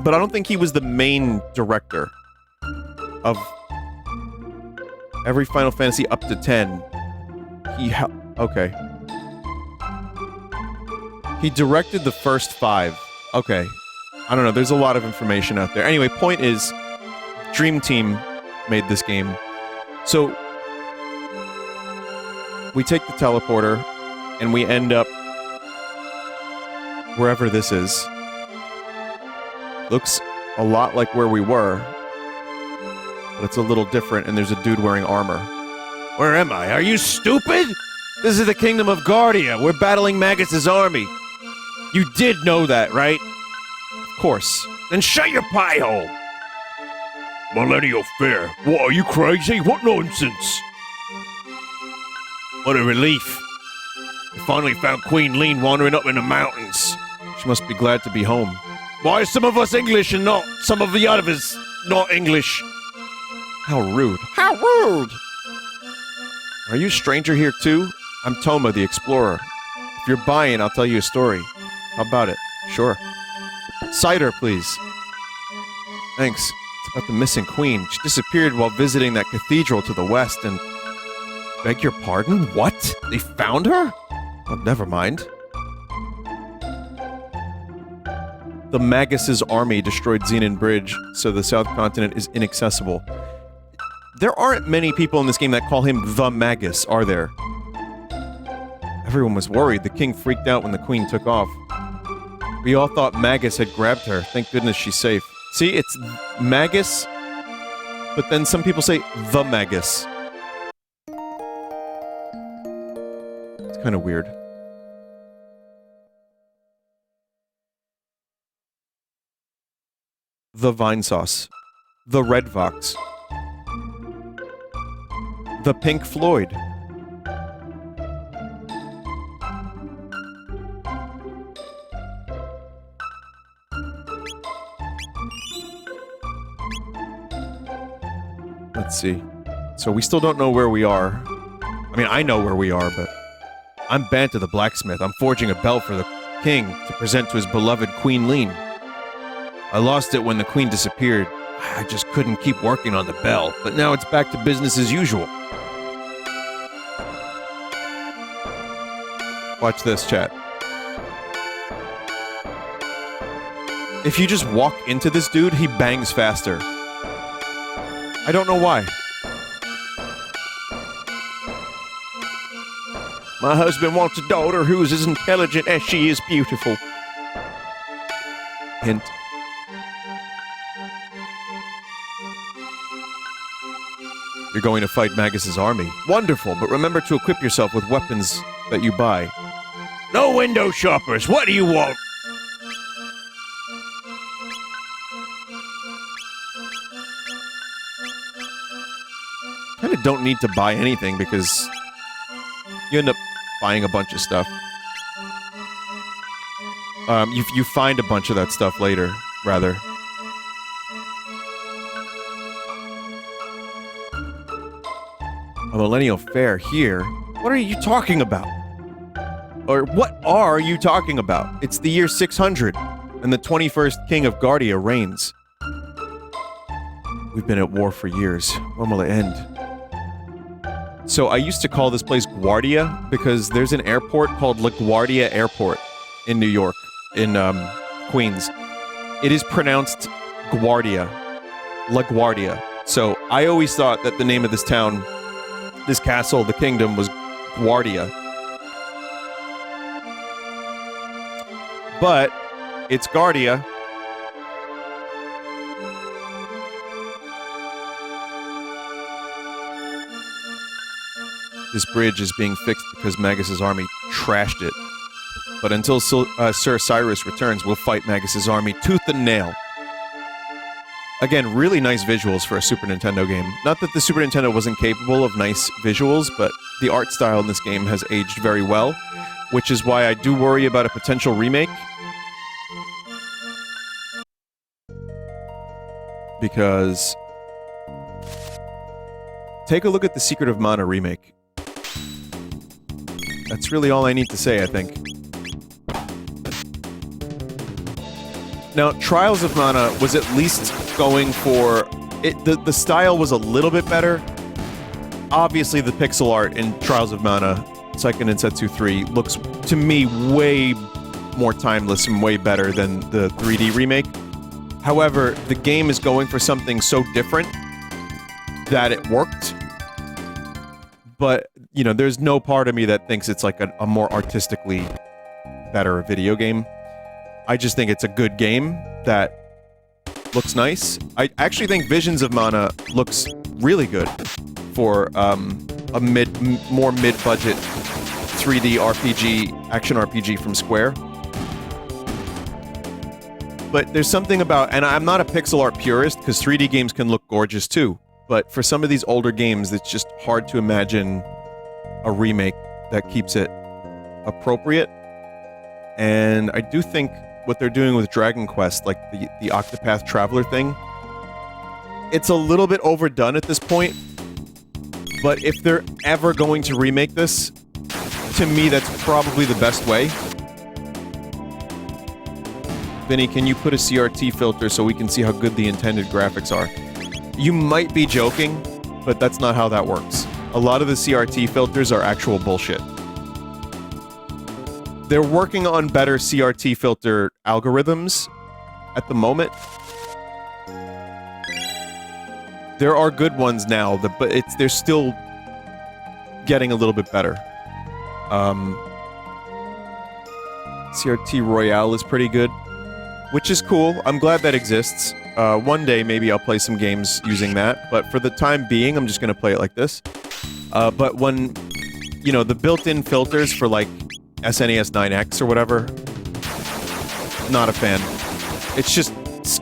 But I don't think he was the main director of every Final Fantasy up to 10. Okay. He directed the first 5. Okay. I don't know, there's a lot of information out there. Anyway, point is, Dream Team made this game. So, we take the teleporter, and we end up wherever this is. Looks a lot like where we were, but it's a little different, and there's a dude wearing armor. Where am I? Are you stupid? This is the Kingdom of Guardia. We're battling Magus's army. You did know that, right? Of course. Then shut your pie hole! Millennial Fair. What, are you crazy? What nonsense? What a relief. We finally found Queen Lean wandering up in the mountains. She must be glad to be home. Why are some of us English and not some of the others not English? How rude. How rude! Are you a stranger here too? I'm Toma, the explorer. If you're buying, I'll tell you a story. How about it? Sure. Cider, please. Thanks. It's about the missing queen. She disappeared while visiting that cathedral to the west and... Beg your pardon? What? They found her? Oh, never mind. The Magus's army destroyed Xenon Bridge, so the South Continent is inaccessible. There aren't many people in this game that call him the Magus, are there? Everyone was worried. The king freaked out when the queen took off. We all thought Magus had grabbed her. Thank goodness she's safe. See, it's Magus, but then some people say the Magus. It's kind of weird. The Vinesauce. The Red Vox. The Pink Floyd. Let's see. So we still don't know where we are. I mean, I know where we are, but... I'm Banta the blacksmith. I'm forging a bell for the king to present to his beloved Queen Lean. I lost it when the queen disappeared. I just couldn't keep working on the bell, but now it's back to business as usual. Watch this, chat. If you just walk into this dude, he bangs faster. I don't know why. My husband wants a daughter who is as intelligent as she is beautiful. Hint. You're going to fight Magus's army. Wonderful, but remember to equip yourself with weapons that you buy. No window shoppers, what do you want? Kinda don't need to buy anything because you end up buying a bunch of stuff. You find a bunch of that stuff later, rather. A Millennial Fair here? What are you talking about? Or what are you talking about? It's the year 600, and the 21st King of Guardia reigns. We've been at war for years. When will it end? So I used to call this place Guardia because there's an airport called LaGuardia Airport in New York, in Queens. It is pronounced Guardia. LaGuardia. So I always thought that the name of this town, this castle, the kingdom, was Guardia. But it's Guardia. This bridge is being fixed because Magus's army trashed it. But until Sir Cyrus returns, we'll fight Magus's army tooth and nail. Again, really nice visuals for a Super Nintendo game. Not that the Super Nintendo wasn't capable of nice visuals, but the art style in this game has aged very well, which is why I do worry about a potential remake. Because take a look at the Secret of Mana remake. That's really all I need to say, I think. Now, Trials of Mana was at least going for... The style was a little bit better. Obviously, the pixel art in Trials of Mana, Seiken Densetsu 3, looks, to me, way more timeless and way better than the 3D remake. However, the game is going for something so different that it worked. But, you know, there's no part of me that thinks it's like a more artistically better video game. I just think it's a good game that looks nice. I actually think Visions of Mana looks really good for a more mid-budget 3D RPG, action RPG from Square. But there's something about, and I'm not a pixel art purist, because 3D games can look gorgeous too, but for some of these older games, it's just hard to imagine a remake that keeps it appropriate. And I do think what they're doing with Dragon Quest, like the Octopath Traveler thing, it's a little bit overdone at this point, but if they're ever going to remake this, to me that's probably the best way. Vinny, can you put a CRT filter so we can see how good the intended graphics are? You might be joking, but that's not how that works. A lot of the CRT filters are actual bullshit. They're working on better CRT filter algorithms at the moment. There are good ones now, but they're still getting a little bit better. CRT Royale is pretty good, which is cool. I'm glad that exists. One day, maybe I'll play some games using that, but for the time being, I'm just gonna play it like this. But when, you know, the built-in filters for, like, SNES 9X or whatever, not a fan. It's just,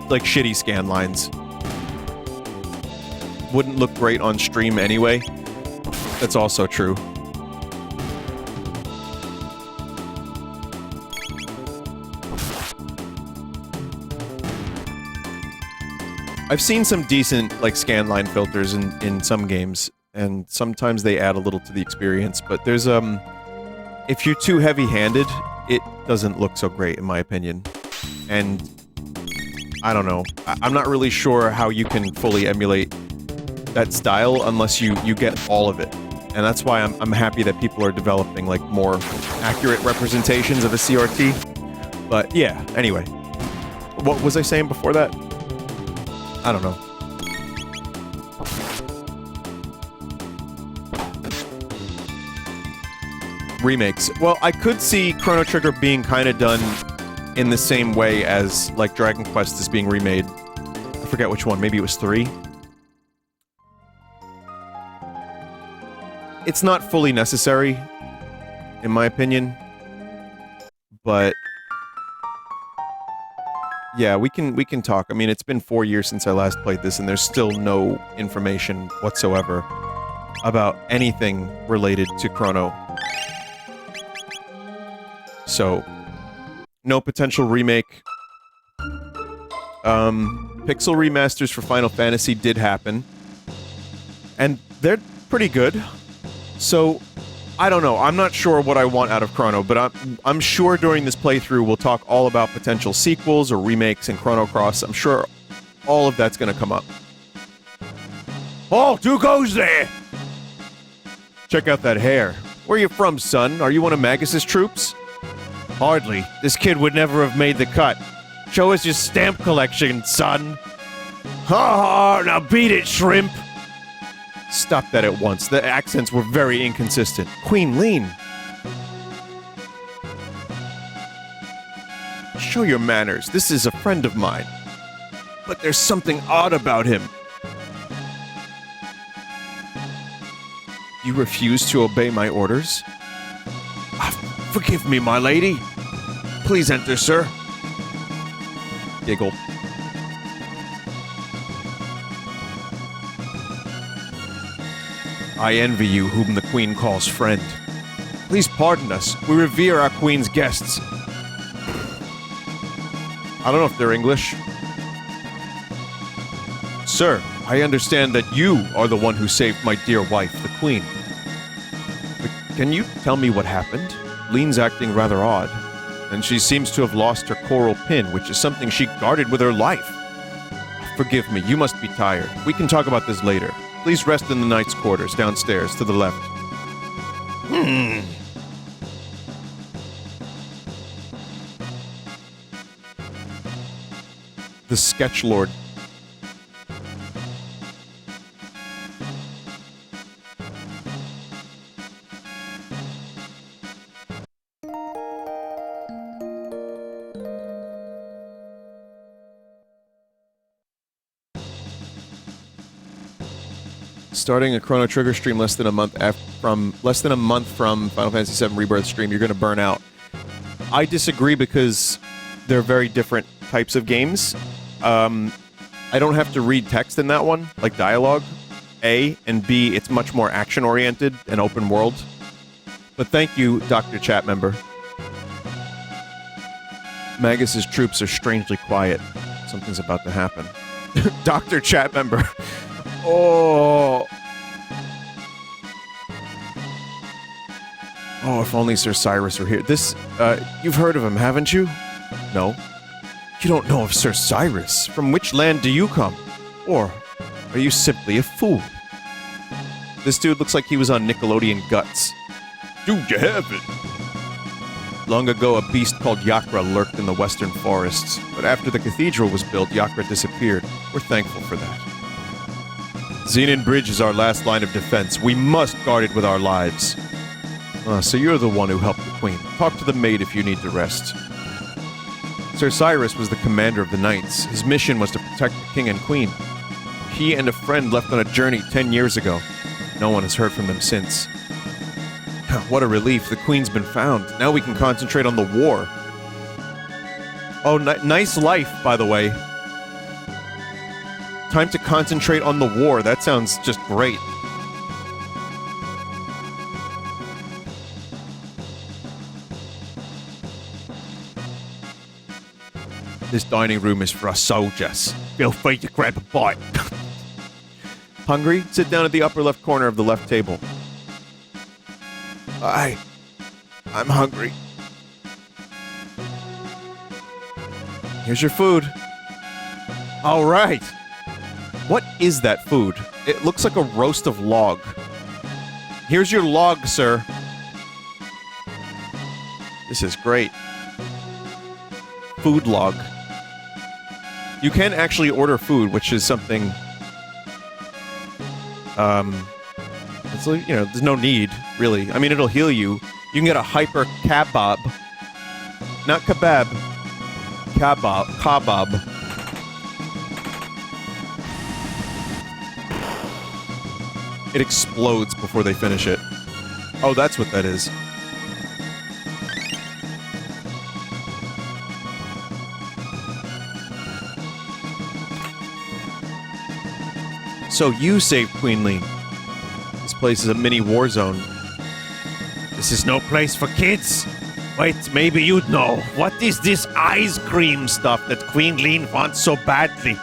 like, shitty scan lines. Wouldn't look great on stream anyway. That's also true. I've seen some decent, like, scanline filters in some games, and sometimes they add a little to the experience, but there's, if you're too heavy-handed, it doesn't look so great, in my opinion. And, I don't know. I'm not really sure how you can fully emulate that style unless you get all of it. And that's why I'm happy that people are developing, like, more accurate representations of a CRT. But, yeah, anyway. What was I saying before that? I don't know. Remakes. Well, I could see Chrono Trigger being kind of done in the same way as, like, Dragon Quest is being remade. I forget which one. Maybe it was 3? It's not fully necessary, in my opinion. But yeah, we can talk. I mean, it's been 4 years since I last played this, and there's still no information whatsoever about anything related to Chrono. So, no potential remake. Pixel remasters for Final Fantasy did happen, and they're pretty good. So, I don't know. I'm not sure what I want out of Chrono, but I'm sure during this playthrough we'll talk all about potential sequels or remakes in Chrono Cross. I'm sure all of that's going to come up. Oh, who goes there? Check out that hair. Where are you from, son? Are you one of Magus's troops? Hardly. This kid would never have made the cut. Show us your stamp collection, son. Ha ha! Now beat it, shrimp! Stop that at once. The accents were very inconsistent. Queen Lean. Show your manners. This is a friend of mine. But there's something odd about him. You refuse to obey my orders? Forgive me, my lady. Please enter, sir. Giggle. I envy you whom the Queen calls friend. Please pardon us. We revere our Queen's guests. I don't know if they're English. Sir, I understand that you are the one who saved my dear wife, the Queen. But can you tell me what happened? Lean's acting rather odd, and she seems to have lost her coral pin, which is something she guarded with her life. Forgive me, you must be tired. We can talk about this later. Please rest in the knight's quarters, downstairs, to the left. The Sketch Lord. Starting a Chrono Trigger stream less than a month from Final Fantasy VII Rebirth stream, you're going to burn out. I disagree because they're very different types of games. I don't have to read text in that one, like dialogue, A, and B, it's much more action-oriented and open world. But thank you, Dr. Chat member. Magus's troops are strangely quiet. Something's about to happen. Dr. Chat member. Oh, if only Sir Cyrus were here. This, you've heard of him, haven't you? No. You don't know of Sir Cyrus. From which land do you come? Or are you simply a fool? This dude looks like he was on Nickelodeon Guts. Do you have it? Long ago, a beast called Yakra lurked in the western forests, but after the cathedral was built, Yakra disappeared. We're thankful for that. Xenon Bridge is our last line of defense. We must guard it with our lives. So you're the one who helped the Queen. Talk to the maid if you need to rest. Sir Cyrus was the commander of the Knights. His mission was to protect the King and Queen. He and a friend left on a journey 10 years ago. No one has heard from them since. What a relief. The Queen's been found. Now we can concentrate on the war. Oh, nice life, by the way. Time to concentrate on the war. That sounds just great. This dining room is for us soldiers. Feel free to grab a bite. Hungry? Sit down at the upper left corner of the left table. I'm hungry. Here's your food. All right. What is that food? It looks like a roast of log. Here's your log, sir. This is great. Food log. You can actually order food, which is something... it's like, you know, there's no need, really. I mean, it'll heal you. You can get a hyper kebab. Not kebab. Kebab. It explodes before they finish it. Oh, that's what that is. So you saved Queen Lean. This place is a mini war zone. This is no place for kids. Wait, maybe you'd know. What is this ice cream stuff that Queen Lean wants so badly?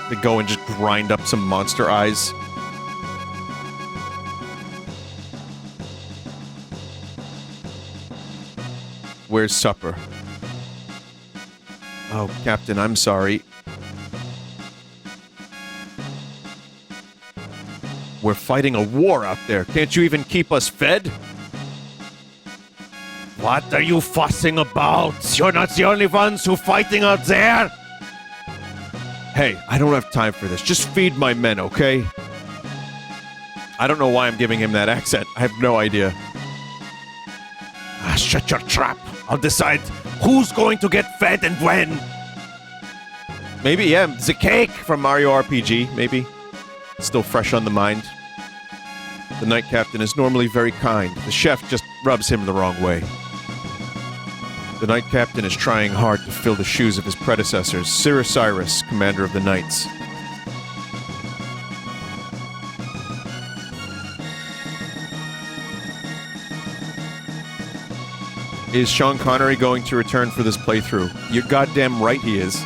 They go and just grind up some monster eyes. Where's supper? Oh, Captain, I'm sorry. We're fighting a war out there. Can't you even keep us fed? What are you fussing about? You're not the only ones who are fighting out there! Hey, I don't have time for this. Just feed my men, okay? I don't know why I'm giving him that accent. I have no idea. Shut your trap. I'll decide who's going to get fed and when. Maybe, yeah, it's a cake from Mario RPG, maybe. Still fresh on the mind. The Knight Captain is normally very kind. The chef just rubs him the wrong way. The Knight Captain is trying hard to fill the shoes of his predecessors, Sir Cyrus, commander of the Knights. Is Sean Connery going to return for this playthrough? You're goddamn right he is.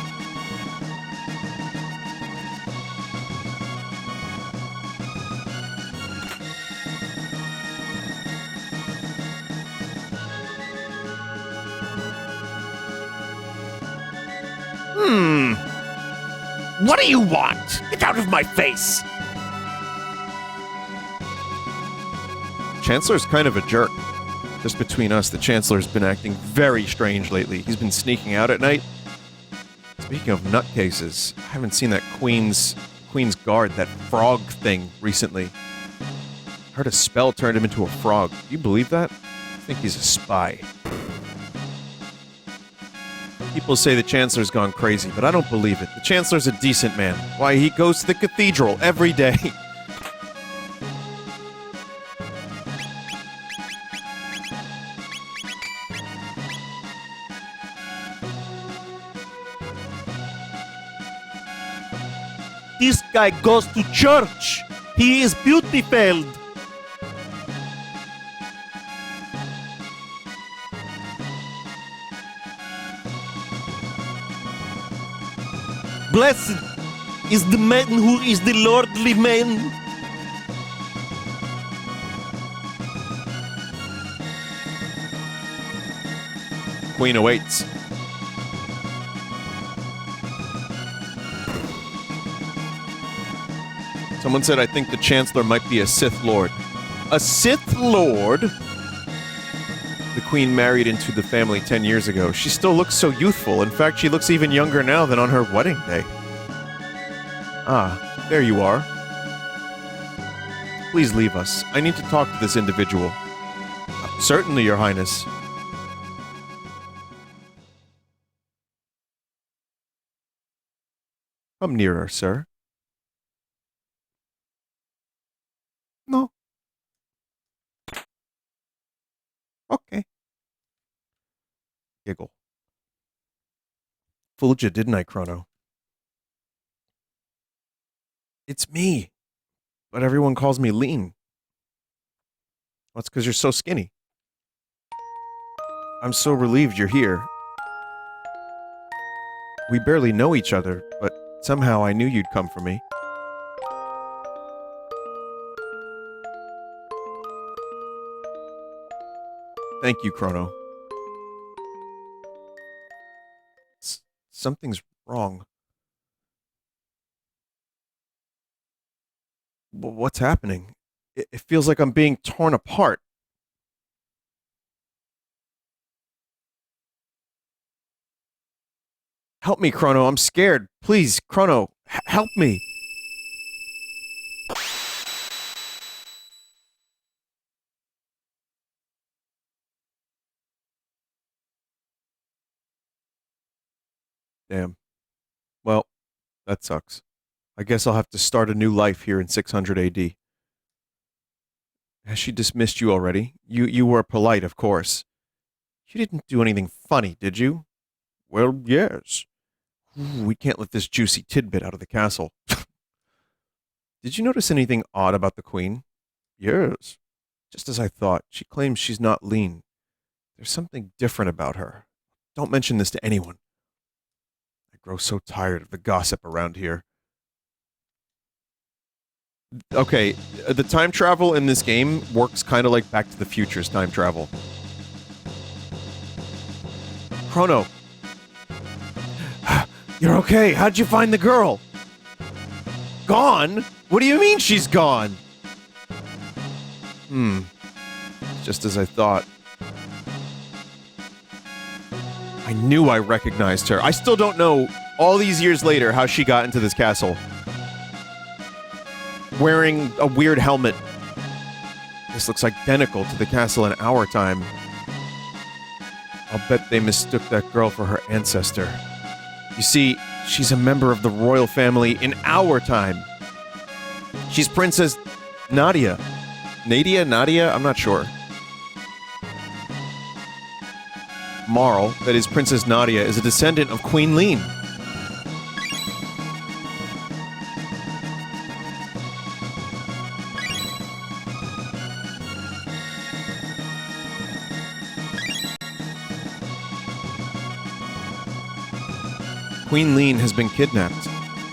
What do you want? Get out of my face! Chancellor's kind of a jerk. Just between us, the Chancellor's been acting very strange lately. He's been sneaking out at night. Speaking of nutcases, I haven't seen that Queen's Guard, that frog thing, recently. Heard a spell turned him into a frog. Do you believe that? I think he's a spy. People say the Chancellor's gone crazy, but I don't believe it. The Chancellor's a decent man. Why, he goes to the cathedral every day. This guy goes to church! He is beautiful! Blessed is the man who is the lordly man. Queen awaits. Someone said, I think the Chancellor might be a Sith Lord. A Sith Lord? The Queen married into the family 10 years ago. She still looks so youthful. In fact, she looks even younger now than on her wedding day. Ah, there you are. Please leave us. I need to talk to this individual. Certainly, Your Highness. Come nearer, sir. No. Okay. Giggle. Fooled you, didn't I, Chrono? It's me. But everyone calls me lean. Well, it's because you're so skinny. I'm so relieved you're here. We barely know each other, but somehow I knew you'd come for me. Thank you, Crono. Something's wrong. What's happening? It feels like I'm being torn apart. Help me, Crono. I'm scared. Please, Crono, help me. Damn. Well, that sucks. I guess I'll have to start a new life here in 600 AD. Has she dismissed you already? You were polite, of course. You didn't do anything funny, did you? Well, yes. We can't let this juicy tidbit out of the castle. Did you notice anything odd about the Queen? Yes. Just as I thought. She claims she's not lean. There's something different about her. Don't mention this to anyone. I grow so tired of the gossip around here. Okay, the time travel in this game works kind of like Back to the Future's time travel. Chrono. You're okay. How'd you find the girl? Gone? What do you mean she's gone? Just as I thought. I knew I recognized her. I still don't know, all these years later, how she got into this castle. Wearing a weird helmet. This looks identical to the castle in our time. I'll bet they mistook that girl for her ancestor. You see, she's a member of the royal family in our time. She's Princess Nadia. Nadia? I'm not sure. Marle, that is Princess Nadia, is a descendant of Queen Lean. Queen Lean has been kidnapped.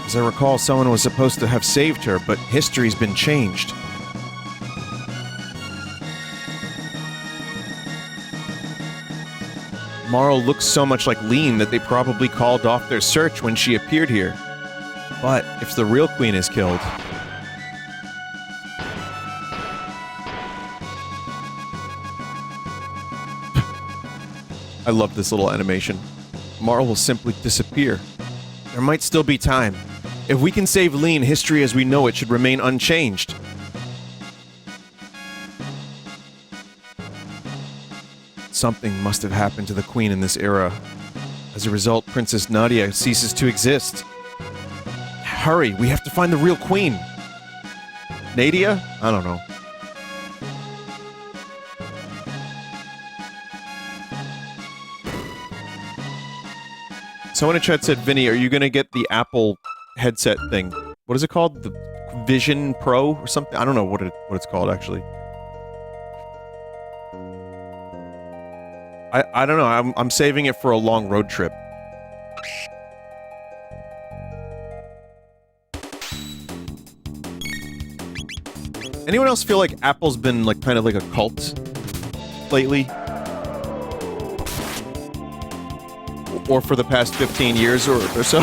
As I recall, someone was supposed to have saved her, but history's been changed. Marle looks so much like Lean that they probably called off their search when she appeared here. But if the real queen is killed... I love this little animation. Marle will simply disappear. There might still be time. If we can save Lean, history as we know it should remain unchanged. Something must have happened to the queen in this era. As a result, Princess Nadia ceases to exist. Hurry, we have to find the real queen. Nadia? I don't know. Someone in chat said, Vinny, are you gonna get the Apple headset thing? What is it called? The Vision Pro or something? I don't know what it's called, actually. I don't know. I'm saving it for a long road trip. Anyone else feel like Apple's been like kind of like a cult lately? Or for the past 15 years or so?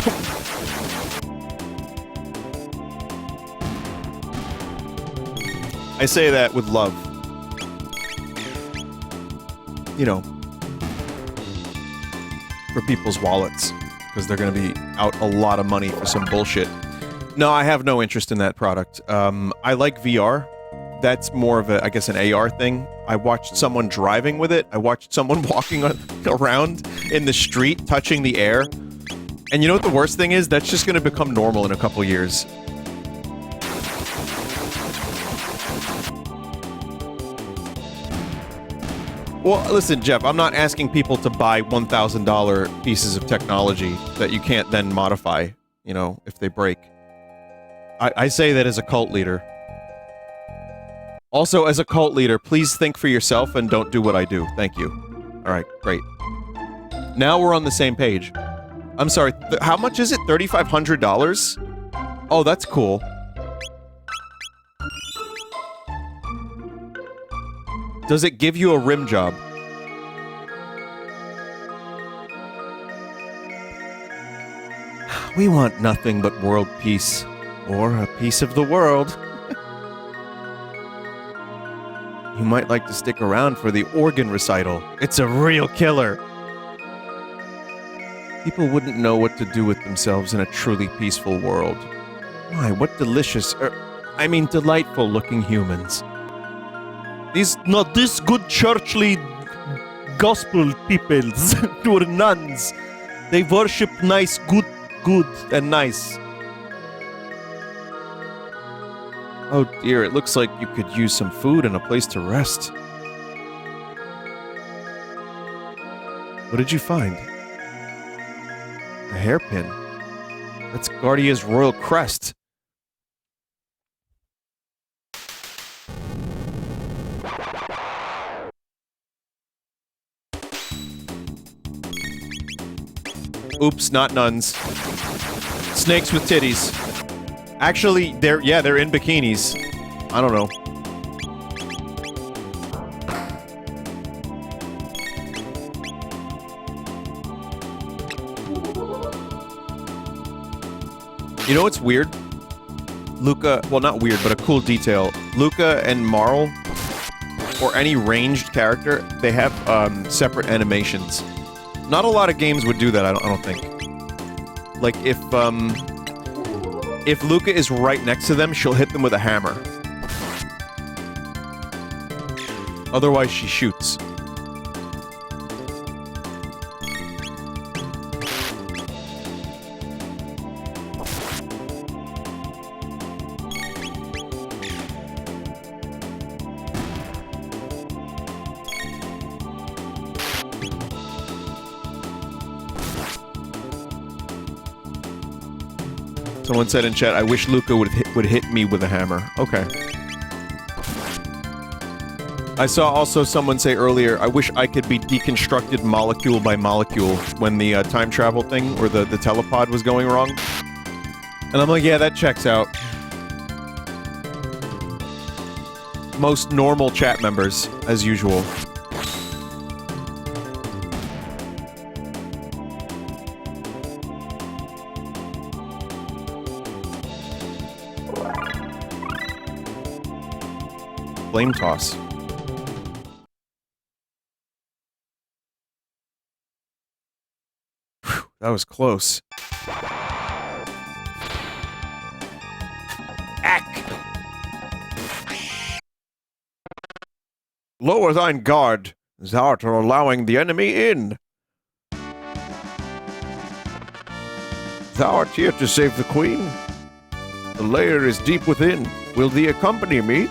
I say that with love. You know, for people's wallets, because they're going to be out a lot of money for some bullshit. No, I have no interest in that product. I like VR. That's more of a, I guess, an AR thing. I watched someone driving with it. I watched someone walking around in the street, touching the air. And you know what the worst thing is? That's just going to become normal in a couple years. Well, listen, Jeff, I'm not asking people to buy $1,000 pieces of technology that you can't then modify, you know, if they break. I say that as a cult leader. Also, as a cult leader, please think for yourself and don't do what I do. Thank you. Alright, great. Now we're on the same page. I'm sorry, how much is it? $3,500? Oh, that's cool. Does it give you a rim job? We want nothing but world peace. Or a piece of the world. You might like to stick around for the organ recital. It's a real killer. People wouldn't know what to do with themselves in a truly peaceful world. My, what delicious, delightful looking humans. These not this good churchly gospel peoples were nuns. They worship nice, good and nice. Oh dear, it looks like you could use some food and a place to rest. What did you find? A hairpin. That's Guardia's royal crest. Oops, not nuns. Snakes with titties. Actually, they're in bikinis. I don't know. You know what's weird? Lucca, well, not weird, but a cool detail. Lucca and Marle, or any ranged character, they have separate animations. Not a lot of games would do that, I don't think. Like, if Lucca is right next to them, she'll hit them with a hammer. Otherwise, she shoots. Someone said in chat, I wish Lucca would hit me with a hammer. Okay. I saw also someone say earlier, I wish I could be deconstructed molecule by molecule when the time travel thing, or the telepod was going wrong. And I'm like, yeah, that checks out. Most normal chat members, as usual. Flame toss. Whew, that was close. Lower thine guard. Thou art allowing the enemy in. Thou art here to save the queen. The lair is deep within. Will thee accompany me?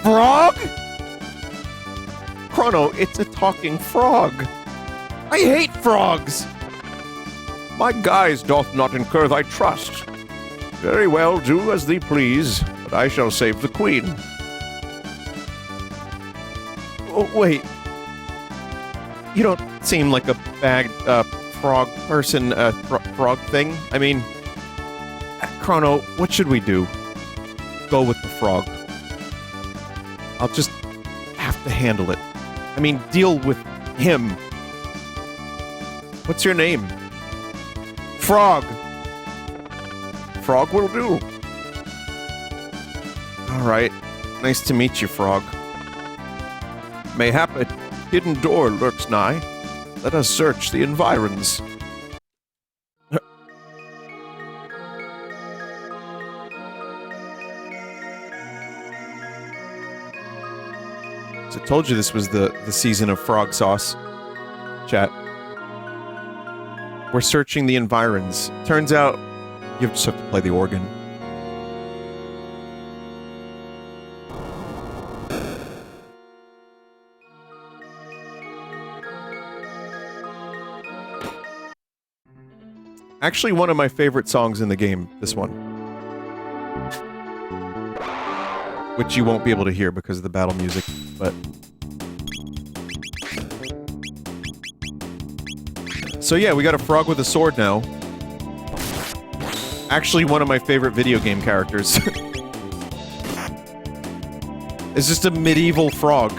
Frog? Chrono, it's a talking frog. I hate frogs! My guise doth not incur thy trust. Very well, do as thee please, but I shall save the queen. Oh, wait. You don't seem like a bad, frog person, frog thing. I mean, Chrono, what should we do? Go with the frog. I'll just have to handle it. I mean, deal with him. What's your name? Frog. Frog will do. Alright. Nice to meet you, Frog. Mayhap a hidden door lurks nigh. Let us search the environs. So I told you this was the season of frog sauce. Chat. We're searching the environs. Turns out, you just have to play the organ. Actually, one of my favorite songs in the game, this one. Which you won't be able to hear because of the battle music, but... So yeah, we got a frog with a sword now. Actually, one of my favorite video game characters. It's just a medieval frog.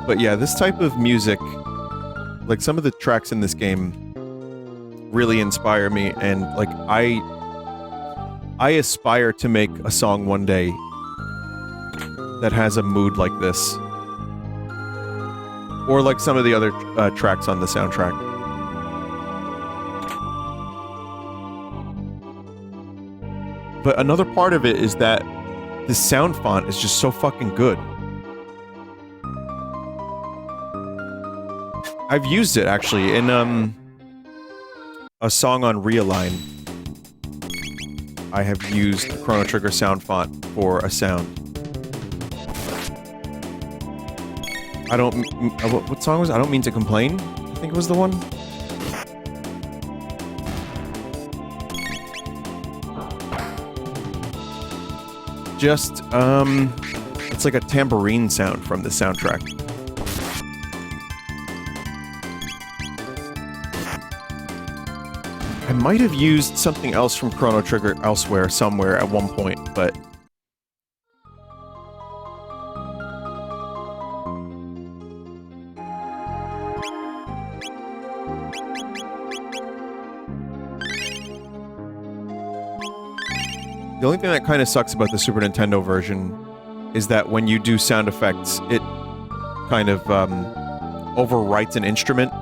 But yeah, this type of music, like some of the tracks in this game, really inspire me, and like I aspire to make a song one day that has a mood like this, or like some of the other tracks on the soundtrack. But another part of it is that the sound font is just so fucking good. I've used it, actually, in, a song on Realign. I have used the Chrono Trigger sound font for a sound. I don't... what song was it? I Don't Mean to Complain? I think it was the one. Just, it's like a tambourine sound from the soundtrack. I might have used something else from Chrono Trigger elsewhere, somewhere, at one point, but... The only thing that kind of sucks about the Super Nintendo version is that when you do sound effects, it kind of, overwrites an instrument.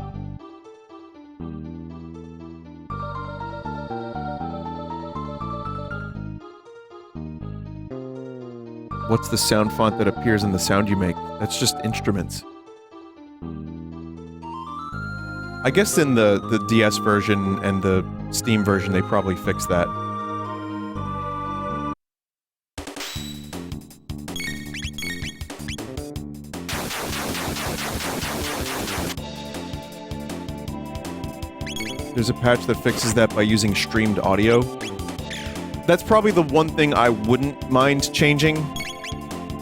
What's the sound font that appears in the sound you make? That's just instruments. I guess in the DS version and the Steam version, they probably fixed that. There's a patch that fixes that by using streamed audio. That's probably the one thing I wouldn't mind changing,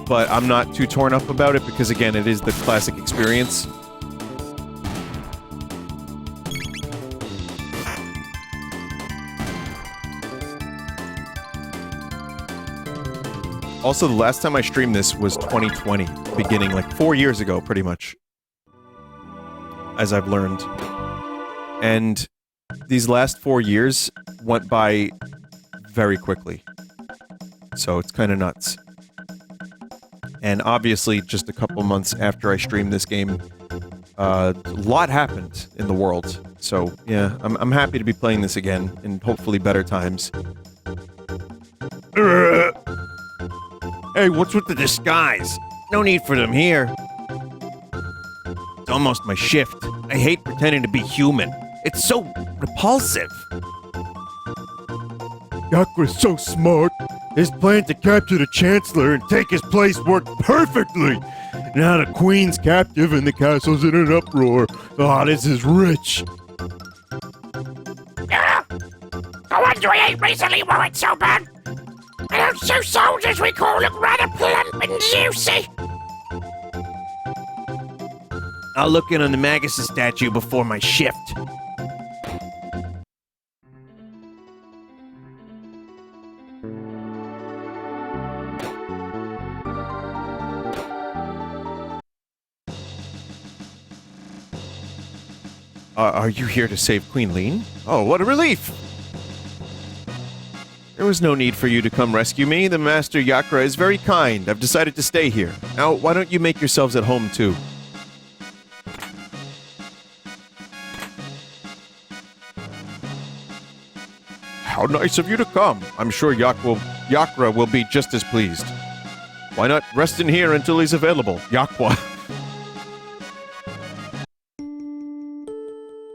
but I'm not too torn up about it because, again, it is the classic experience. Also, the last time I streamed this was 2020, beginning like 4 years ago, pretty much, as I've learned. And these last 4 years went by very quickly. So it's kind of nuts. And obviously, just a couple months after I streamed this game, a lot happened in the world. So, yeah, I'm happy to be playing this again, in hopefully better times. Hey, what's with the disguise? No need for them here. It's almost my shift. I hate pretending to be human. It's so repulsive. Yaku's so smart. His plan to capture the Chancellor and take his place worked perfectly. Now the Queen's captive and the castle's in an uproar. Ah, this is rich. No wonder I ate recently where it's so bad. And those two soldiers we call look rather plump and juicy. I'll look in on the Magus statue before my shift. Are you here to save Queen Lean? Oh, what a relief! There was no need for you to come rescue me. The Master Yakra is very kind. I've decided to stay here. Now, why don't you make yourselves at home, too? How nice of you to come. I'm sure Yakra will be just as pleased. Why not rest in here until he's available? Yakwa.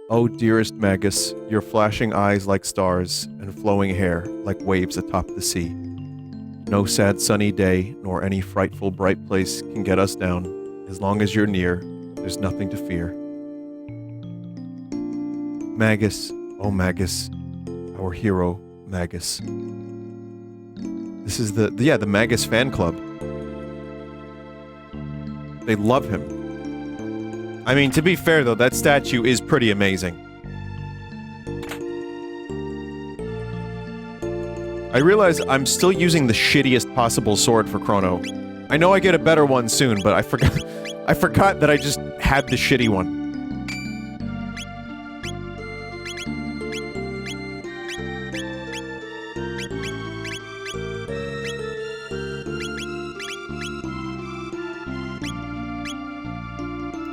Oh, dearest Magus, your flashing eyes like stars, and flowing hair like waves atop the sea. No sad sunny day, nor any frightful bright place can get us down. As long as you're near, there's nothing to fear. Magus, oh Magus, our hero, Magus. This is the Magus fan club. They love him. I mean, to be fair, though, that statue is pretty amazing. I realize I'm still using the shittiest possible sword for Chrono. I know I get a better one soon, but I forgot that I just had the shitty one.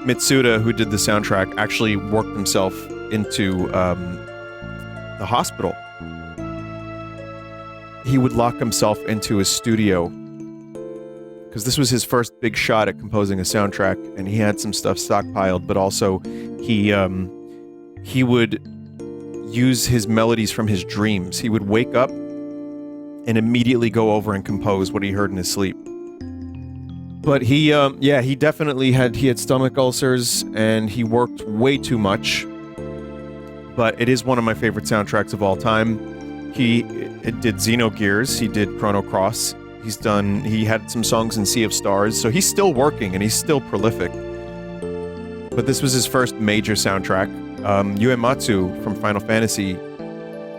Mitsuda, who did the soundtrack, actually worked himself into the hospital. He would lock himself into his studio because this was his first big shot at composing a soundtrack, and he had some stuff stockpiled, but also he would use his melodies from his dreams. He would wake up and immediately go over and compose what he heard in his sleep. But he definitely had stomach ulcers, and he worked way too much. But it is one of my favorite soundtracks of all time. He did Xenogears, he did Chrono Cross, he had some songs in Sea of Stars, so he's still working, and he's still prolific. But this was his first major soundtrack. Uematsu from Final Fantasy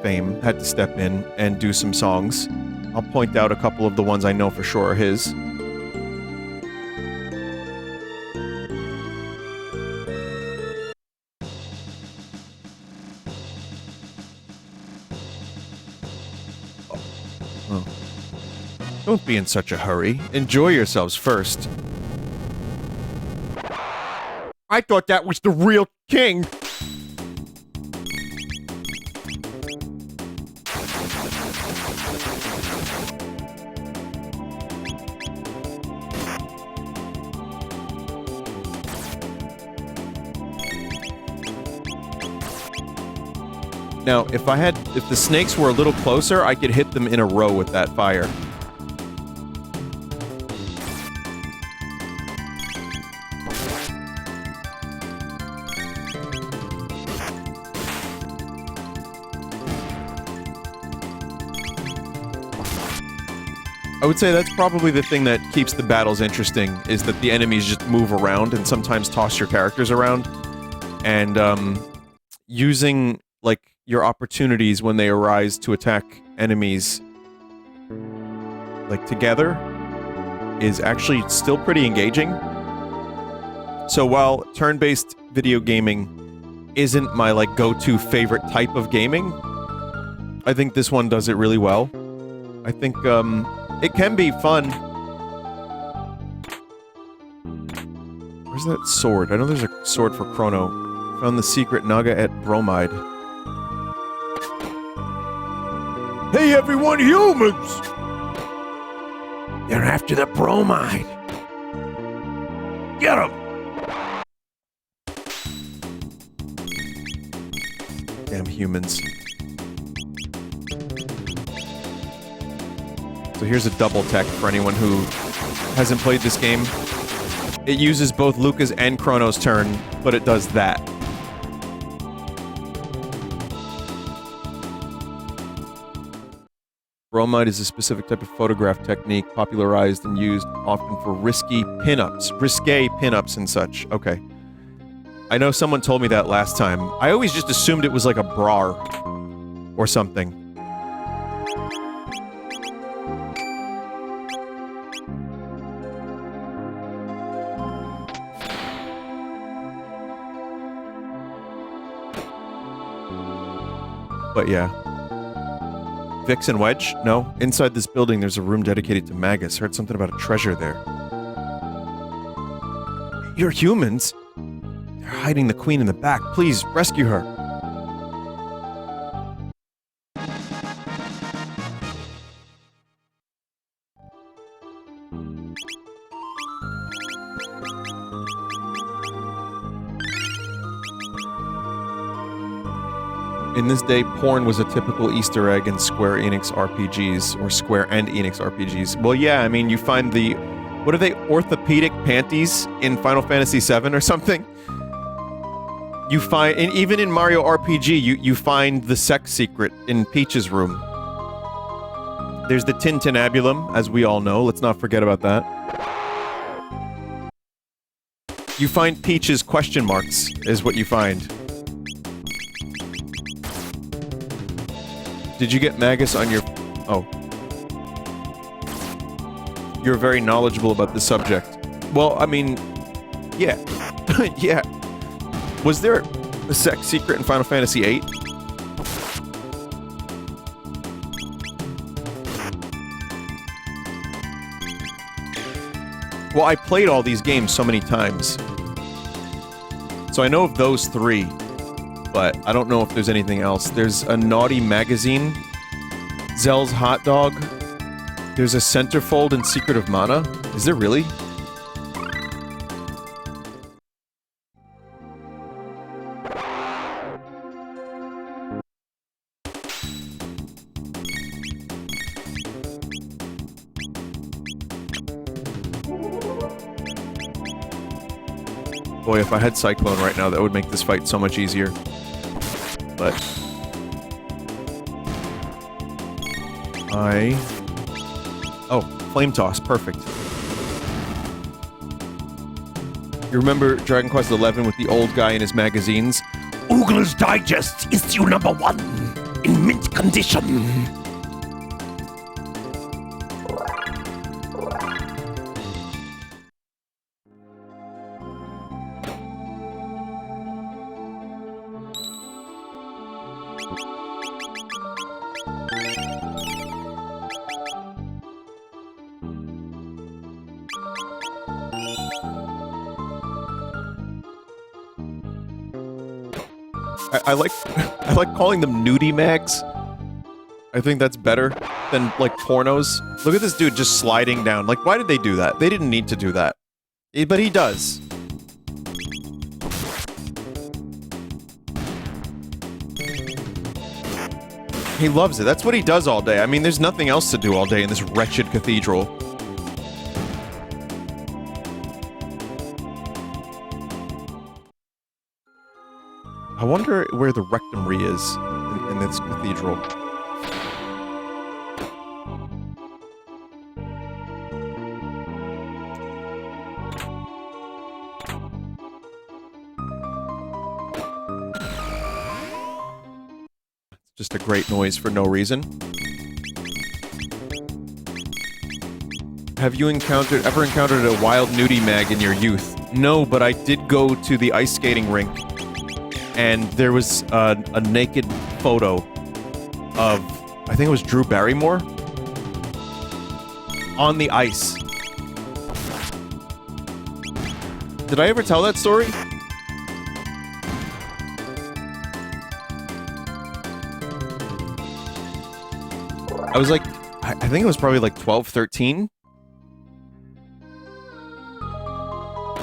fame had to step in and do some songs. I'll point out a couple of the ones I know for sure are his. Don't be in such a hurry. Enjoy yourselves first. I thought that was the real king! Now, if the snakes were a little closer, I could hit them in a row with that fire. I would say that's probably the thing that keeps the battles interesting, is that the enemies just move around and sometimes toss your characters around. And, using, like, your opportunities when they arise to attack enemies, like, together, is actually still pretty engaging. So while turn-based video gaming isn't my, like, go-to favorite type of gaming, I think this one does it really well. I think, it can be fun. Where's that sword? I know there's a sword for Chrono. Found the secret Naga at Bromide. Hey everyone, humans! They're after the bromide. Get 'em! Damn humans. So here's a double tech for anyone who hasn't played this game. It uses both Lucca's and Crono's turn, but it does that. Bromide is a specific type of photograph technique popularized and used often for risque pinups and such. Okay. I know someone told me that last time. I always just assumed it was like a bra or something. But yeah. Vix and Wedge? No. Inside this building, there's a room dedicated to Magus. Heard something about a treasure there. You're humans? They're hiding the queen in the back. Please, rescue her. In this day, porn was a typical Easter egg in Square Enix RPGs, or Square and Enix RPGs. Well, yeah, I mean, you find the... What are they? Orthopedic panties in Final Fantasy VII or something? You find... And even in Mario RPG, you find the sex secret in Peach's room. There's the tintinnabulum, as we all know. Let's not forget about that. You find Peach's question marks, is what you find. Did you get Magus on your... Oh. You're very knowledgeable about the subject. Well, I mean... Yeah. Yeah. Was there a sex secret in Final Fantasy VIII? Well, I played all these games so many times. So I know of those three. But I don't know if there's anything else. There's a Naughty Magazine, Zell's Hot Dog, there's a Centerfold in Secret of Mana. Is there really? Boy, if I had Cyclone right now, that would make this fight so much easier. But... Oh, Flame Toss, perfect. You remember Dragon Quest XI with the old guy in his magazines? Oogle's Digest issue #1 in mint condition. I like calling them nudie mags. I think that's better than, like, pornos. Look at this dude just sliding down. Like, why did they do that? They didn't need to do that. But he does. He loves it. That's what he does all day. I mean, there's nothing else to do all day in this wretched cathedral. I wonder where the rectory is in this cathedral. Just a great noise for no reason. Have you ever encountered a wild nudie mag in your youth? No, but I did go to the ice skating rink, and there was a naked photo of, I think it was Drew Barrymore, on the ice. Did I ever tell that story? I was like, I think it was probably like 12, 13.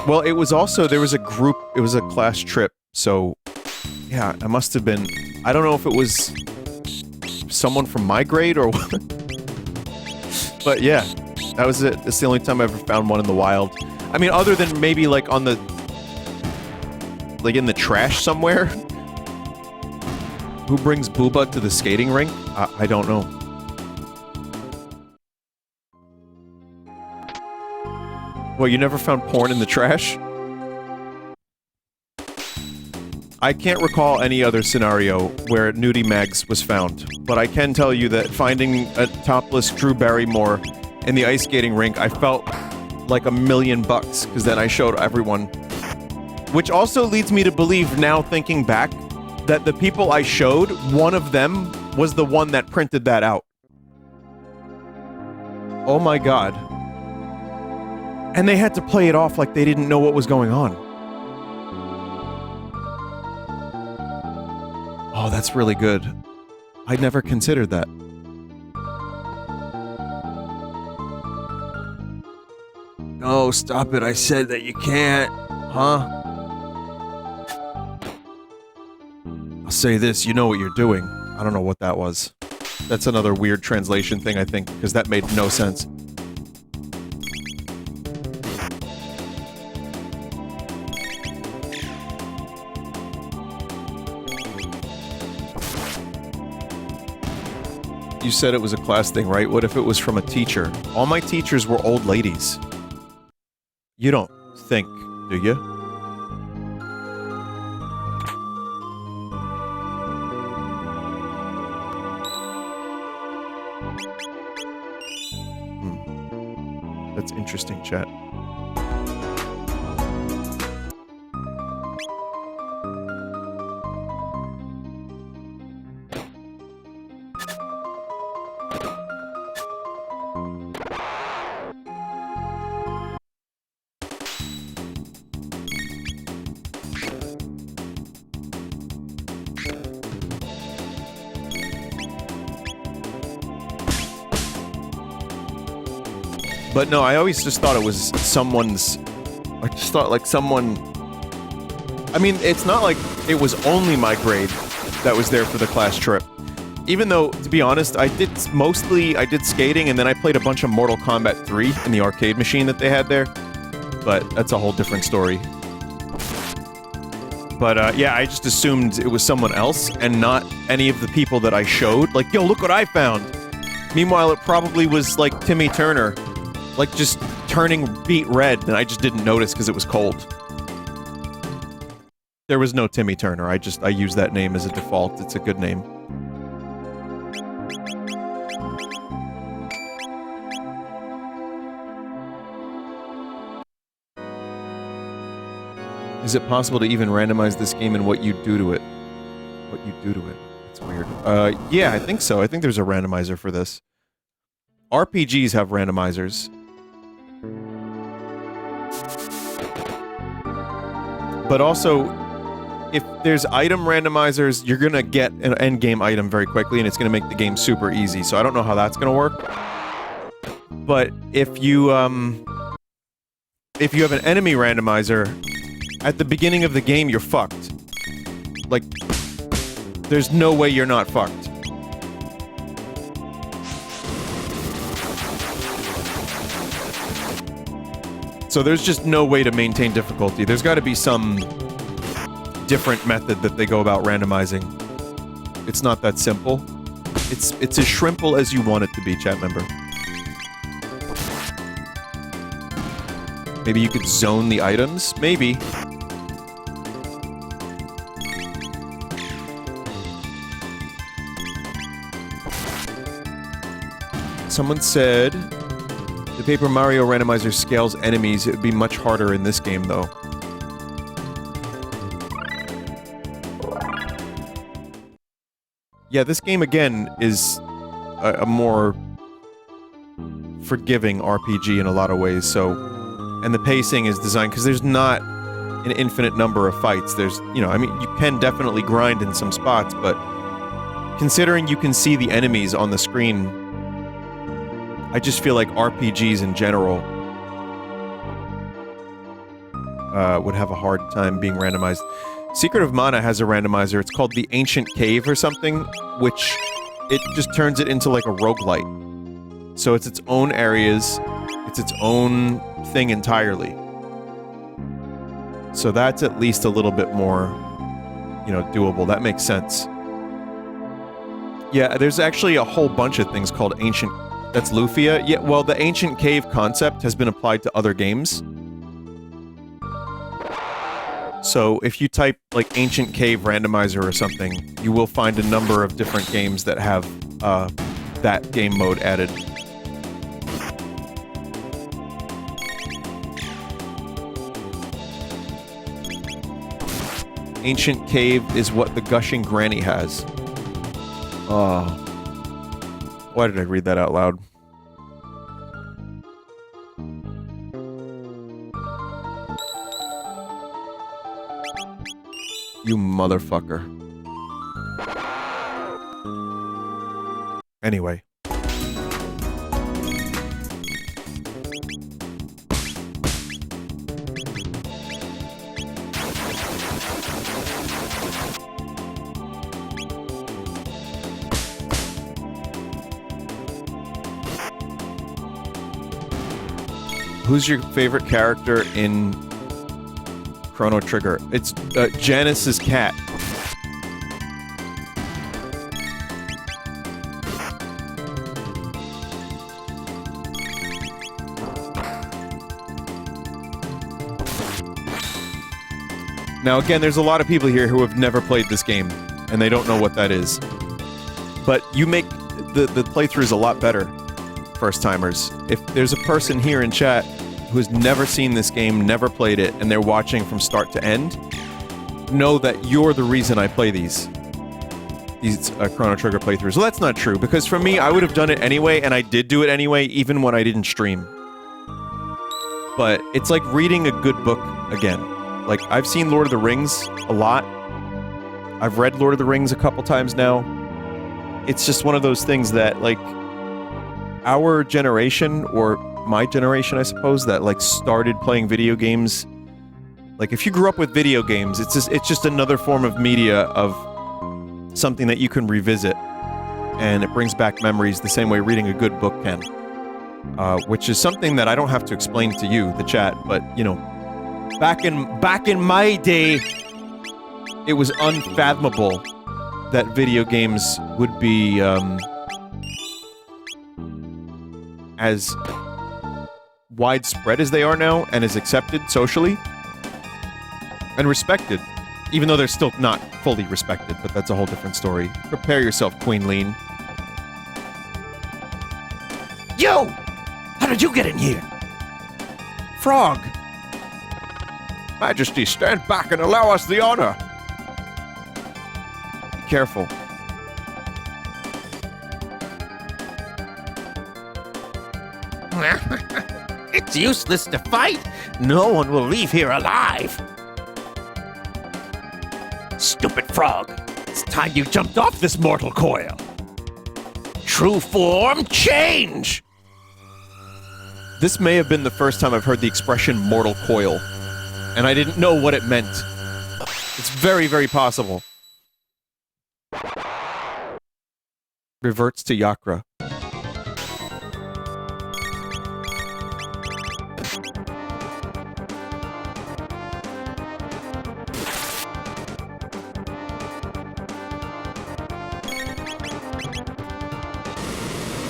Well, it was also, there was a group, it was a class trip, so, yeah, I must have been, I don't know if it was someone from my grade or what, but yeah, that was it. It's the only time I ever found one in the wild. I mean, other than maybe like on the, like in the trash somewhere. Who brings Booba to the skating rink? I don't know. Well, you never found porn in the trash? I can't recall any other scenario where nudie mags was found, but I can tell you that finding a topless Drew Barrymore in the ice skating rink, I felt like $1,000,000, because then I showed everyone. Which also leads me to believe, now thinking back, that the people I showed, one of them was the one that printed that out. Oh my god. And they had to play it off like they didn't know what was going on. Oh, that's really good. I'd never considered that. No, stop it. I said that you can't. Huh? I'll say this, you know what you're doing. I don't know what that was. That's another weird translation thing, I think, because that made no sense. You said it was a class thing, right? What if it was from a teacher? All my teachers were old ladies. You don't think, do you? That's interesting, chat. But no, I always just thought it was someone's... I just thought like someone... I mean, it's not like it was only my grade that was there for the class trip. Even though, to be honest, I did skating, and then I played a bunch of Mortal Kombat 3 in the arcade machine that they had there. But that's a whole different story. But yeah, I just assumed it was someone else, and not any of the people that I showed. Like, yo, look what I found! Meanwhile, it probably was like Timmy Turner. Like, just turning beet red, and I just didn't notice because it was cold. There was no Timmy Turner, I used that name as a default. It's a good name. Is it possible to even randomize this game and what you do to it? What you do to it? It's weird. Yeah, I think so. I think there's a randomizer for this. RPGs have randomizers. But also, if there's item randomizers, you're gonna get an endgame item very quickly, and it's gonna make the game super easy, so I don't know how that's gonna work. But if you have an enemy randomizer, at the beginning of the game, you're fucked. Like, there's no way you're not fucked. So there's just no way to maintain difficulty. There's got to be some different method that they go about randomizing. It's not that simple. It's as shrimple as you want it to be, chat member. Maybe you could zone the items? Maybe. Someone said the Paper Mario randomizer scales enemies. It would be much harder in this game, though. Yeah, this game, again, is a more forgiving RPG in a lot of ways, so... And the pacing is designed, because there's not an infinite number of fights. There's, you know, I mean, you can definitely grind in some spots, but considering you can see the enemies on the screen, I just feel like RPGs in general would have a hard time being randomized. Secret of Mana has a randomizer. It's called the Ancient Cave or something, which it just turns it into like a roguelite. So it's its own areas, it's its own thing entirely. So that's at least a little bit more, you know, doable. That makes sense. Yeah, there's actually a whole bunch of things called Ancient... That's Lufia? Yeah, well, the Ancient Cave concept has been applied to other games. So if you type, like, Ancient Cave Randomizer or something, you will find a number of different games that have, that game mode added. Ancient Cave is what the Gushing Granny has. Oh. Why did I read that out loud? You motherfucker. Anyway. Who's your favorite character in Chrono Trigger? It's Janice's cat. Now again, there's a lot of people here who have never played this game, and they don't know what that is. But you make the playthroughs a lot better, first-timers. If there's a person here in chat who's never seen this game, never played it, and they're watching from start to end, know that you're the reason I play these Chrono Trigger playthroughs. Well, that's not true, because for me, I would have done it anyway, and I did do it anyway, even when I didn't stream. But it's like reading a good book again. Like, I've seen Lord of the Rings a lot. I've read Lord of the Rings a couple times now. It's just one of those things that, like, our generation, or my generation, I suppose, that, like, started playing video games. Like, if you grew up with video games, it's just another form of media of something that you can revisit. And it brings back memories the same way reading a good book can. Which is something that I don't have to explain to you, the chat, but, you know, back in my day, it was unfathomable that video games would be, as widespread as they are now, and as accepted socially, and respected. Even though they're still not fully respected, but that's a whole different story. Prepare yourself, Queen Lean. Yo! How did you get in here? Frog! Majesty, stand back and allow us the honor! Be careful. It's useless to fight. No one will leave here alive. Stupid frog. It's time you jumped off this mortal coil. True form, change! This may have been the first time I've heard the expression mortal coil, and I didn't know what it meant. It's very, very possible. Reverts to Yakra.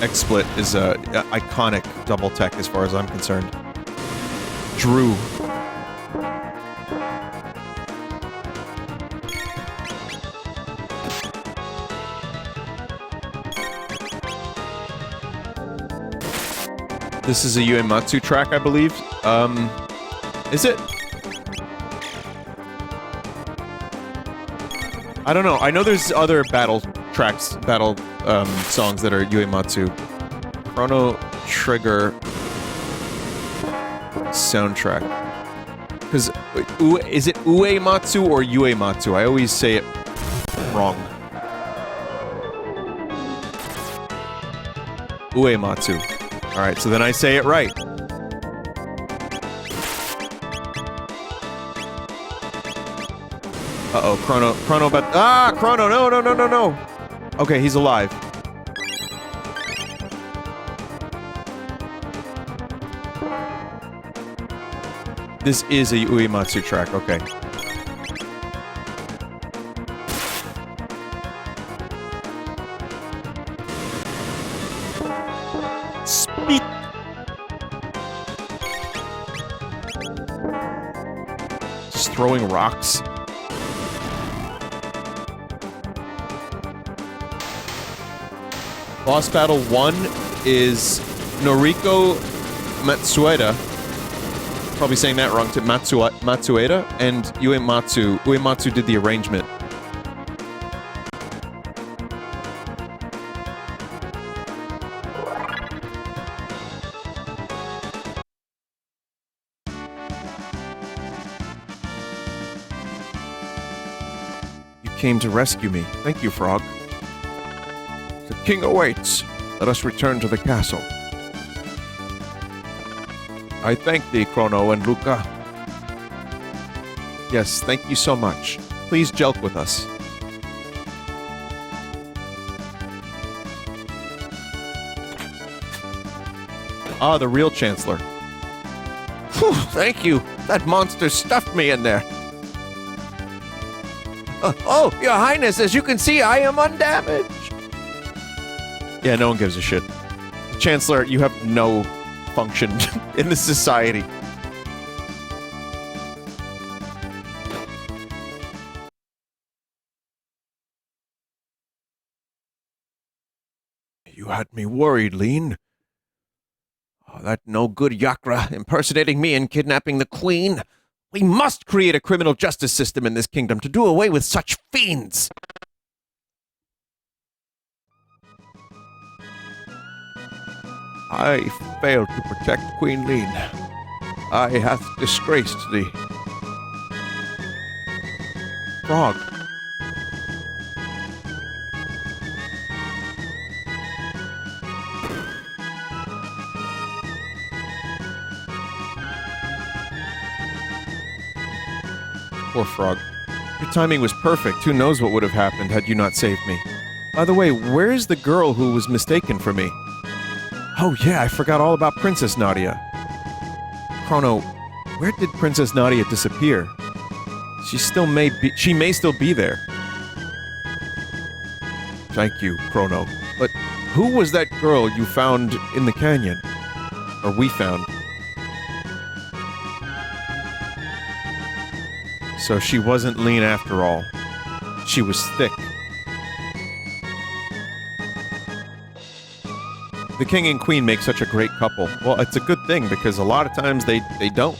XSplit is a iconic double tech as far as I'm concerned. Drew. This is a Uematsu track, I believe. Is it? I don't know. I know there's other battle tracks, songs that are Uematsu. Chrono Trigger soundtrack. Because, is it Uematsu or Uematsu? I always say it wrong. Uematsu. Alright, so then I say it right. Uh-oh, Crono, Crono, no! Okay, he's alive. This is a Uematsu track, okay. Speak! Just throwing rocks. Boss Battle 1 is Noriko Matsueda. Probably saying that wrong, to Matsueda, and Uematsu. Uematsu did the arrangement. You came to rescue me. Thank you, Frog. The king awaits. Let us return to the castle. I thank thee, Crono and Lucca. Yes, thank you so much. Please jelk with us. Ah, the real Chancellor. Whew, thank you. That monster stuffed me in there. Oh, Your Highness, as you can see, I am undamaged. Yeah, no one gives a shit. Chancellor, you have no function in this society. You had me worried, Lean. Oh, that no good Yakra impersonating me and kidnapping the Queen. We must create a criminal justice system in this kingdom to do away with such fiends. I failed to protect Queen Lean. I hath disgraced thee. Frog. Poor Frog. Your timing was perfect. Who knows what would have happened had you not saved me. By the way, where is the girl who was mistaken for me? Oh yeah, I forgot all about Princess Nadia. Crono, where did Princess Nadia disappear? She may still be there. Thank you, Crono. But who was that girl you found in the canyon? Or we found? So she wasn't lean after all. She was thick. The king and queen make such a great couple. Well, it's a good thing, because a lot of times they don't.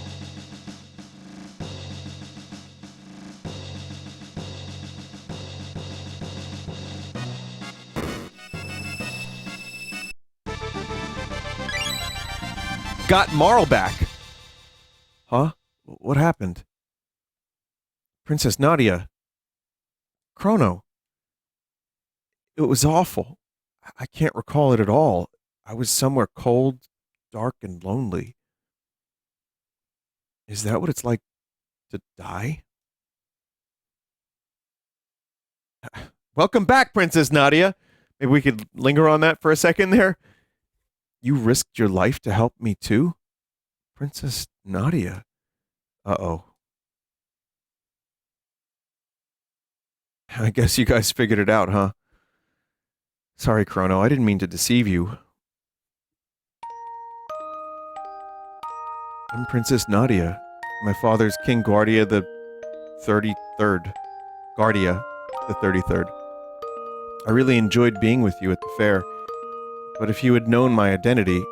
Got Marle back. Huh? What happened? Princess Nadia. Crono. It was awful. I can't recall it at all. I was somewhere cold, dark, and lonely. Is that what it's like to die? Welcome back, Princess Nadia. Maybe we could linger on that for a second there. You risked your life to help me too? Princess Nadia. Uh-oh. I guess you guys figured it out, huh? Sorry, Crono. I didn't mean to deceive you. I'm Princess Nadia. My father's King Guardia the 33rd. Guardia the 33rd. I really enjoyed being with you at the fair, but if you had known my identity...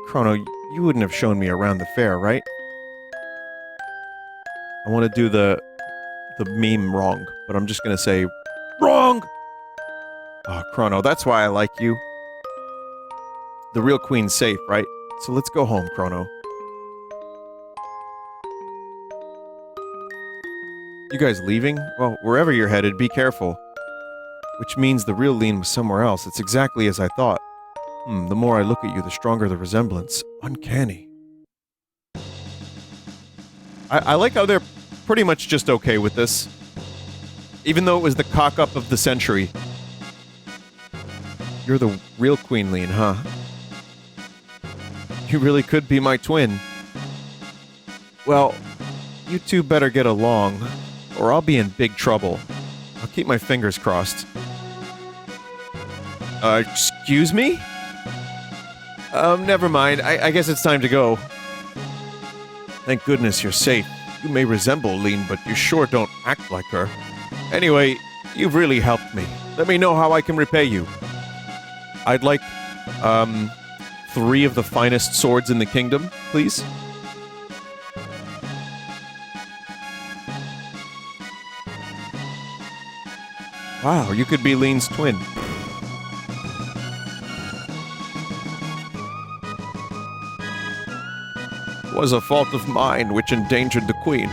Chrono, you wouldn't have shown me around the fair, right? I want to do the meme wrong, but I'm just gonna say, wrong! Oh, Chrono, that's why I like you. The real queen's safe, right? So let's go home, Chrono. You guys leaving? Well, wherever you're headed, be careful. Which means the real Lean was somewhere else. It's exactly as I thought. The more I look at you, the stronger the resemblance. Uncanny. I like how they're pretty much just okay with this. Even though it was the cock-up of the century. You're the real Queen Lean, huh? You really could be my twin. Well, you two better get along, or I'll be in big trouble. I'll keep my fingers crossed. Excuse me? Never mind. I guess it's time to go. Thank goodness you're safe. You may resemble Lean, but you sure don't act like her. Anyway, you've really helped me. Let me know how I can repay you. I'd like, 3 of the finest swords in the kingdom, please. Wow, you could be Lean's twin. Was a fault of mine which endangered the queen.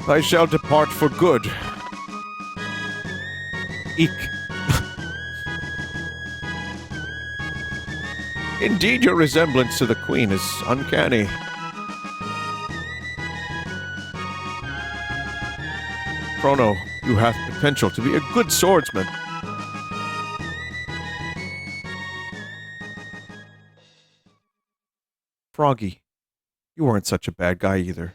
I shall depart for good. Eek. Indeed, your resemblance to the queen is uncanny. Crono, you have potential to be a good swordsman. Froggy, you weren't such a bad guy either.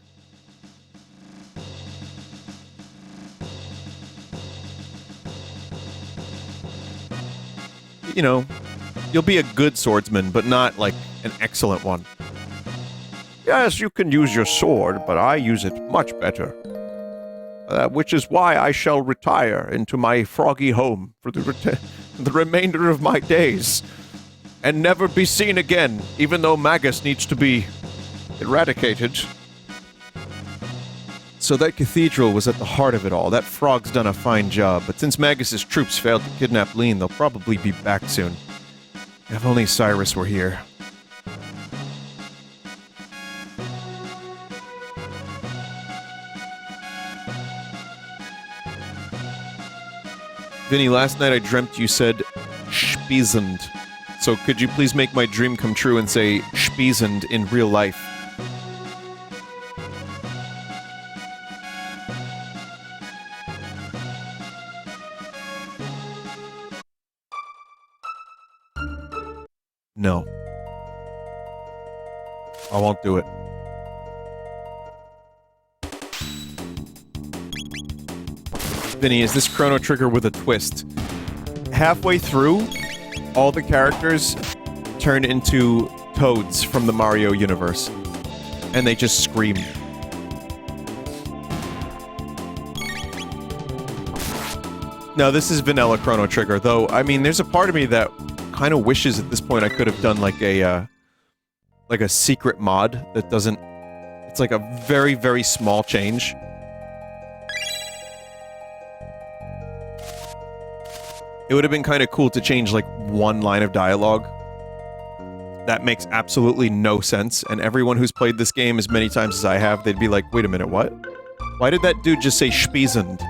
You know, you'll be a good swordsman, but not, like, an excellent one. Yes, you can use your sword, but I use it much better. Which is why I shall retire into my froggy home for the remainder of my days. And never be seen again, even though Magus needs to be eradicated. So that cathedral was at the heart of it all. That frog's done a fine job, but since Magus's troops failed to kidnap Lean, they'll probably be back soon. If only Cyrus were here. Vinny, last night I dreamt you said Spizend. So could you please make my dream come true and say Spizend in real life? No. I won't do it. Vinny, is this Chrono Trigger with a twist? Halfway through, all the characters turn into toads from the Mario universe. And they just scream. No, this is vanilla Chrono Trigger, though, I mean, there's a part of me that kind of wishes at this point I could have done like a secret mod that doesn't... It's like a very, very small change. It would have been kind of cool to change, like, one line of dialogue. That makes absolutely no sense, and everyone who's played this game as many times as I have, they'd be like, wait a minute, what? Why did that dude just say Spizend?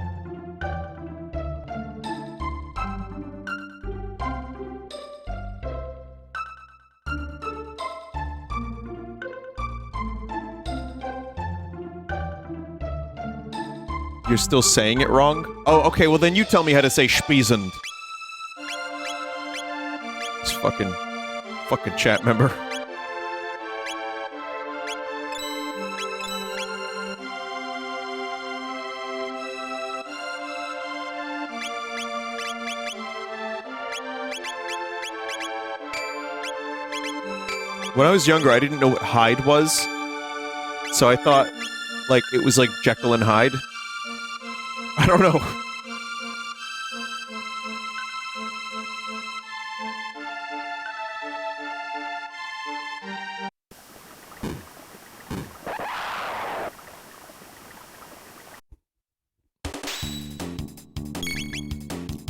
You're still saying it wrong? Oh, okay, well then you tell me how to say Spizend. This fucking chat member. When I was younger, I didn't know what Hyde was. So I thought, like, it was like Jekyll and Hyde. I don't know.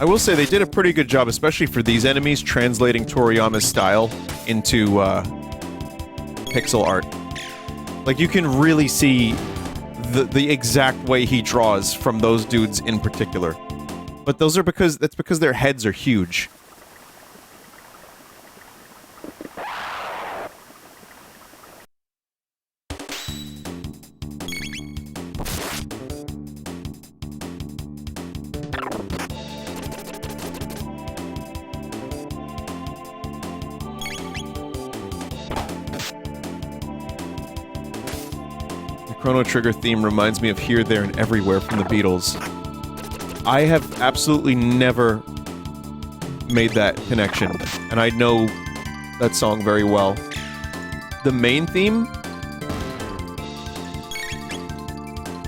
I will say they did a pretty good job, especially for these enemies, translating Toriyama's style into pixel art. Like, you can really see the exact way he draws from those dudes in particular. But those are that's because their heads are huge. Chrono Trigger theme reminds me of Here, There, and Everywhere from the Beatles. I have absolutely never made that connection, and I know that song very well. The main theme?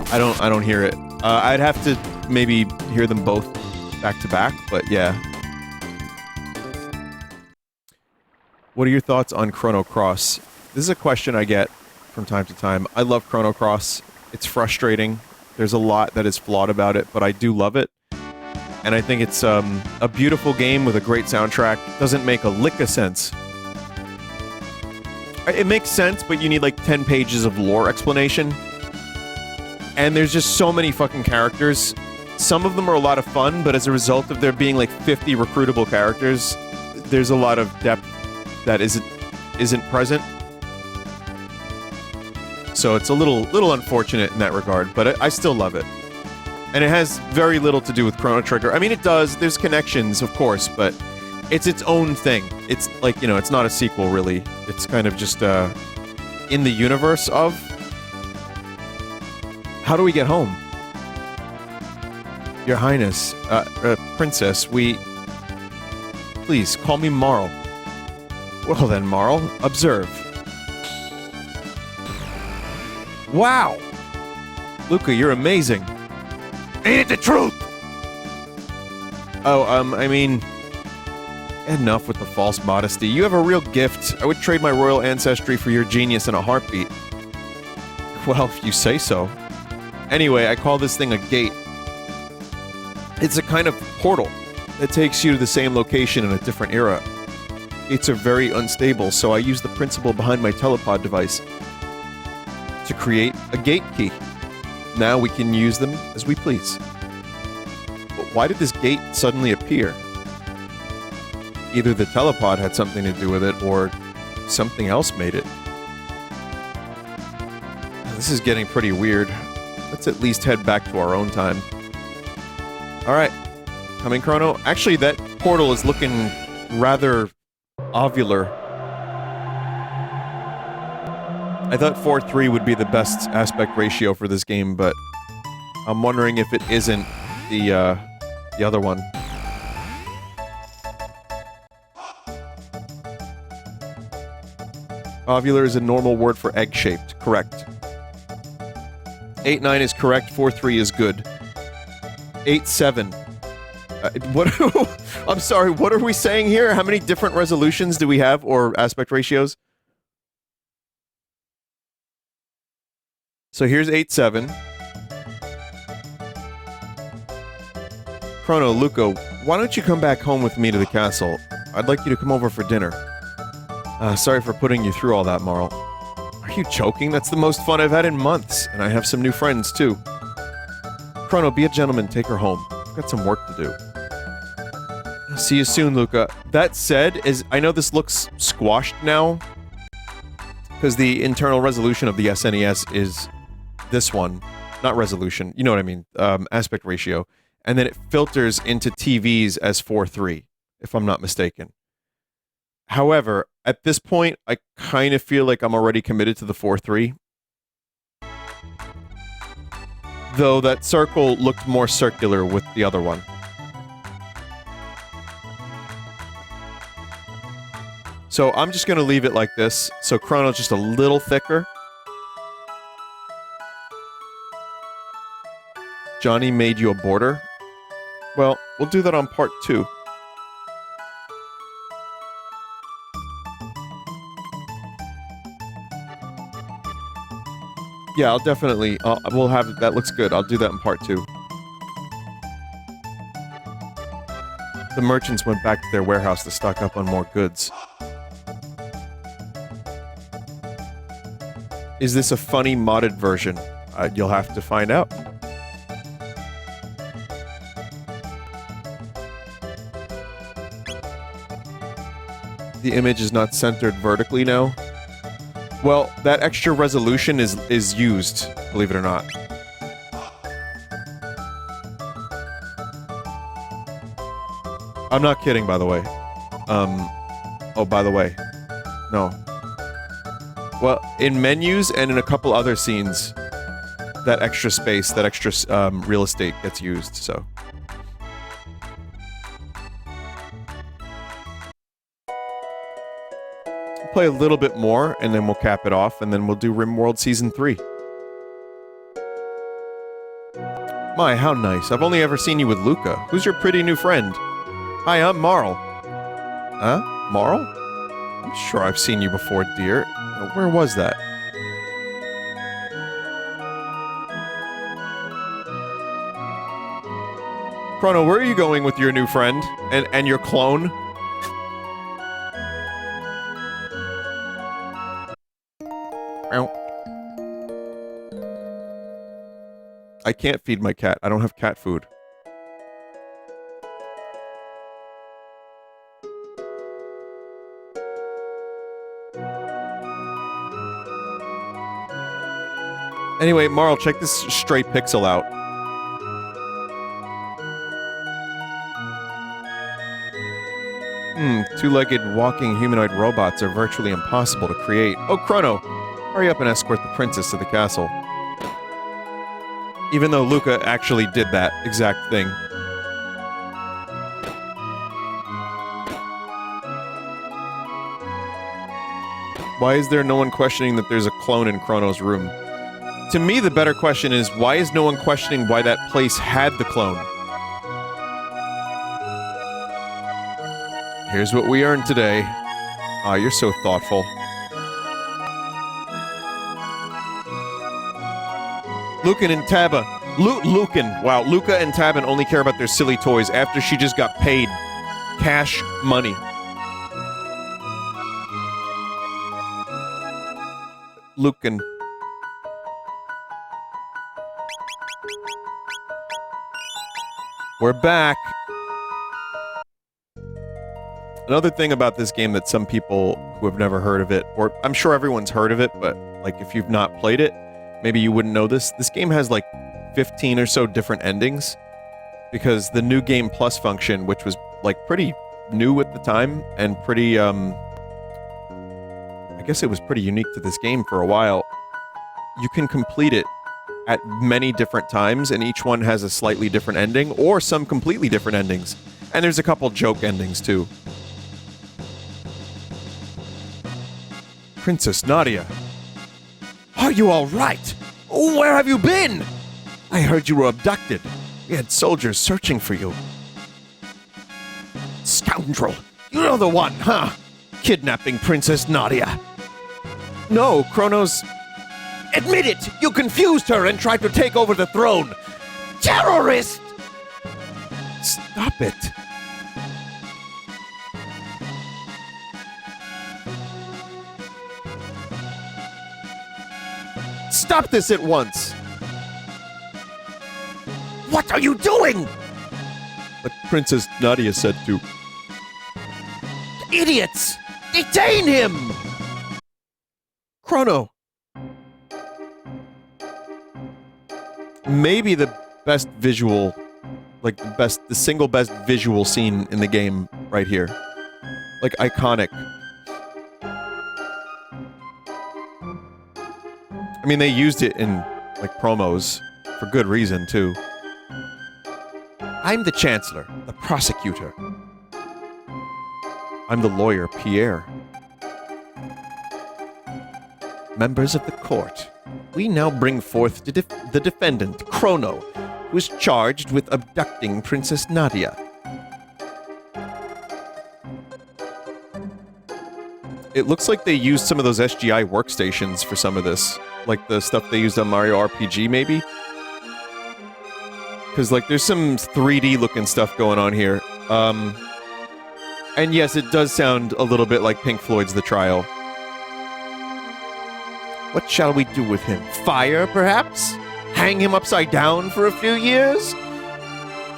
I don't hear it. I'd have to maybe hear them both back to back, but yeah. What are your thoughts on Chrono Cross? This is a question I get from time to time. I love Chrono Cross. It's frustrating. There's a lot that is flawed about it, but I do love it. And I think it's a beautiful game with a great soundtrack. Doesn't make a lick of sense. It makes sense, but you need like 10 pages of lore explanation. And there's just so many fucking characters. Some of them are a lot of fun, but as a result of there being like 50 recruitable characters, there's a lot of depth that isn't present. So it's a little unfortunate in that regard, but I still love it. And it has very little to do with Chrono Trigger. I mean, it does. There's connections, of course, but it's its own thing. It's like, you know, it's not a sequel, really. It's kind of just in the universe of... How do we get home? Your Highness, Princess, Please, call me Marle. Well then, Marle, observe. Wow! Lucca, you're amazing. Ain't it the truth? Oh, I mean... Enough with the false modesty. You have a real gift. I would trade my royal ancestry for your genius in a heartbeat. Well, if you say so. Anyway, I call this thing a gate. It's a kind of portal that takes you to the same location in a different era. Gates are very unstable, so I use the principle behind my telepod device to create a gate key. Now we can use them as we please. But why did this gate suddenly appear? Either the telepod had something to do with it, or something else made it. This is getting pretty weird. Let's at least head back to our own time. Alright. Coming, Chrono. Actually, that portal is looking rather ovular. I thought 4:3 would be the best aspect ratio for this game, but I'm wondering if it isn't the other one. Ovular is a normal word for egg-shaped. Correct. 8-9 is correct. 4-3 is good. 8-7. What? I'm sorry. What are we saying here? How many different resolutions do we have, or aspect ratios? So here's 8-7. Crono, Lucca, why don't you come back home with me to the castle? I'd like you to come over for dinner. Sorry for putting you through all that, Marle. Are you joking? That's the most fun I've had in months, and I have some new friends, too. Crono, be a gentleman, take her home. I've got some work to do. See you soon, Lucca. That said, I know this looks squashed now, because the internal resolution of the SNES is this one. Not resolution, you know what I mean, aspect ratio. And then it filters into TVs as 4:3, if I'm not mistaken. However, at this point, I kind of feel like I'm already committed to the 4:3. Though that circle looked more circular with the other one. So I'm just going to leave it like this. So Chrono's just a little thicker. Johnny made you a border. Well, we'll do that on part 2. Yeah, I'll definitely... we'll have... That looks good. I'll do that in part 2. The merchants went back to their warehouse to stock up on more goods. Is this a funny modded version? You'll have to find out. The image is not centered vertically now. Well, that extra resolution is used, believe it or not. I'm not kidding, by the way. Oh, by the way. No. Well, in menus and in a couple other scenes, that extra space, that extra real estate gets used, so. We'll play a little bit more, and then we'll cap it off, and then we'll do RimWorld Season 3. My, how nice. I've only ever seen you with Lucca. Who's your pretty new friend? Hi, I'm Marle. Huh? Marle? I'm sure I've seen you before, dear. Where was that? Crono, where are you going with your new friend? And your clone? Ow. I can't feed my cat. I don't have cat food. Anyway, Marle, check this stray pixel out. Two-legged walking humanoid robots are virtually impossible to create. Oh, Crono! Hurry up and escort the princess to the castle. Even though Lucca actually did that exact thing. Why is there no one questioning that there's a clone in Crono's room? To me, the better question is, why is no one questioning why that place had the clone? Here's what we earned today. Ah, you're so thoughtful. Lucan and Taba. Lucan. Wow, Lucca and Tabin only care about their silly toys after she just got paid cash money. Lucan. We're back. Another thing about this game that some people who have never heard of it, or I'm sure everyone's heard of it, but like if you've not played it, maybe you wouldn't know this. This game has like 15 or so different endings because the new game plus function, which was like pretty new at the time and pretty, I guess it was pretty unique to this game for a while. You can complete it at many different times, and each one has a slightly different ending, or some completely different endings. And there's a couple joke endings, too. Princess Nadia. Are you all right? Where have you been? I heard you were abducted. We had soldiers searching for you. Scoundrel. You're the one, huh? Kidnapping Princess Nadia. No, Chrono's... Admit it! You confused her and tried to take over the throne! Terrorist! Stop it. Stop this at once! What are you doing? But Princess Nadia said to... Idiots! Detain him! Chrono! Maybe the best visual, like the single best visual scene in the game right here. Like, iconic. I mean, they used it in, like, promos for good reason, too. I'm the Chancellor, the prosecutor. I'm the lawyer, Pierre. Members of the court, we now bring forth the defendant, Chrono, who is charged with abducting Princess Nadia. It looks like they used some of those SGI workstations for some of this. Like the stuff they used on Mario RPG, maybe? Because, like, there's some 3D looking stuff going on here. And yes, it does sound a little bit like Pink Floyd's The Trial. What shall we do with him? Fire, perhaps? Hang him upside down for a few years?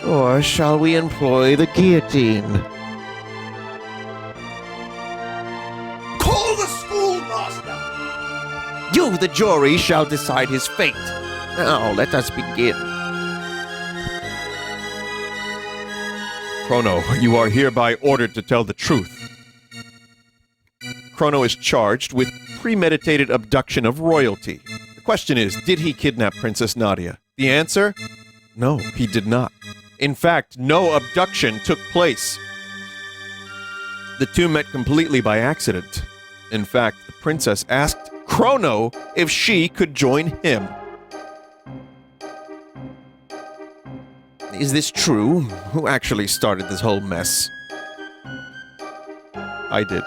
Or shall we employ the guillotine? Call the schoolmaster! You, the jury, shall decide his fate. Now, let us begin. Crono, you are hereby ordered to tell the truth. Crono is charged with premeditated abduction of royalty. The question is, did he kidnap Princess Nadia? The answer? No, he did not. In fact, no abduction took place. The two met completely by accident. In fact, the princess asked Crono if she could join him. Is this true? Who actually started this whole mess? I did.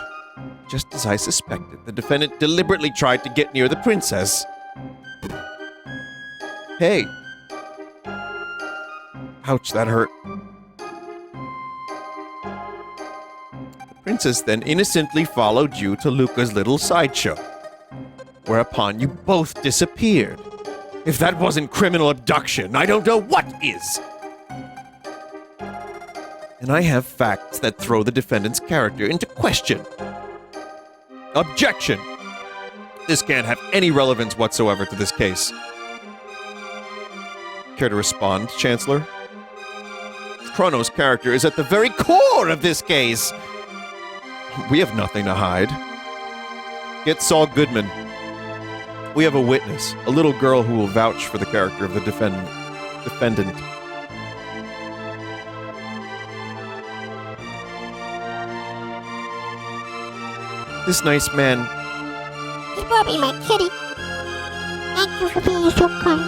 Just as I suspected, the defendant deliberately tried to get near the princess. Hey. Ouch, that hurt. The princess then innocently followed you to Lucca's little sideshow, whereupon you both disappeared. If that wasn't criminal abduction, I don't know what is! And I have facts that throw the defendant's character into question. Objection! This can't have any relevance whatsoever to this case. Care to respond, Chancellor? Chrono's character is at the very core of this case! We have nothing to hide. Get Saul Goodman. We have a witness, a little girl who will vouch for the character of the defendant. This nice man. He brought me my kitty. Thank you for being so kind.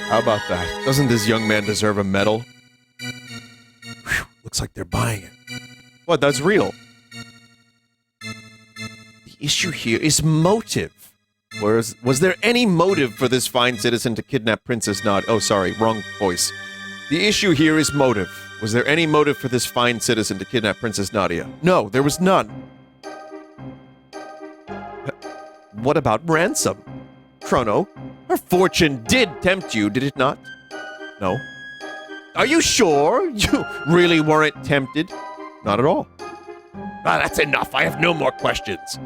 How about that? Doesn't this young man deserve a medal? Whew, looks like they're buying it. What, that's real? The issue here is motive. Was there any motive for this fine citizen to kidnap Princess Nadia? Oh, sorry, wrong voice. The issue here is motive. Was there any motive for this fine citizen to kidnap Princess Nadia? No, there was none. What about ransom? Crono, her fortune did tempt you, did it not? No. Are you sure? You really weren't tempted? Not at all. Ah, that's enough. I have no more questions.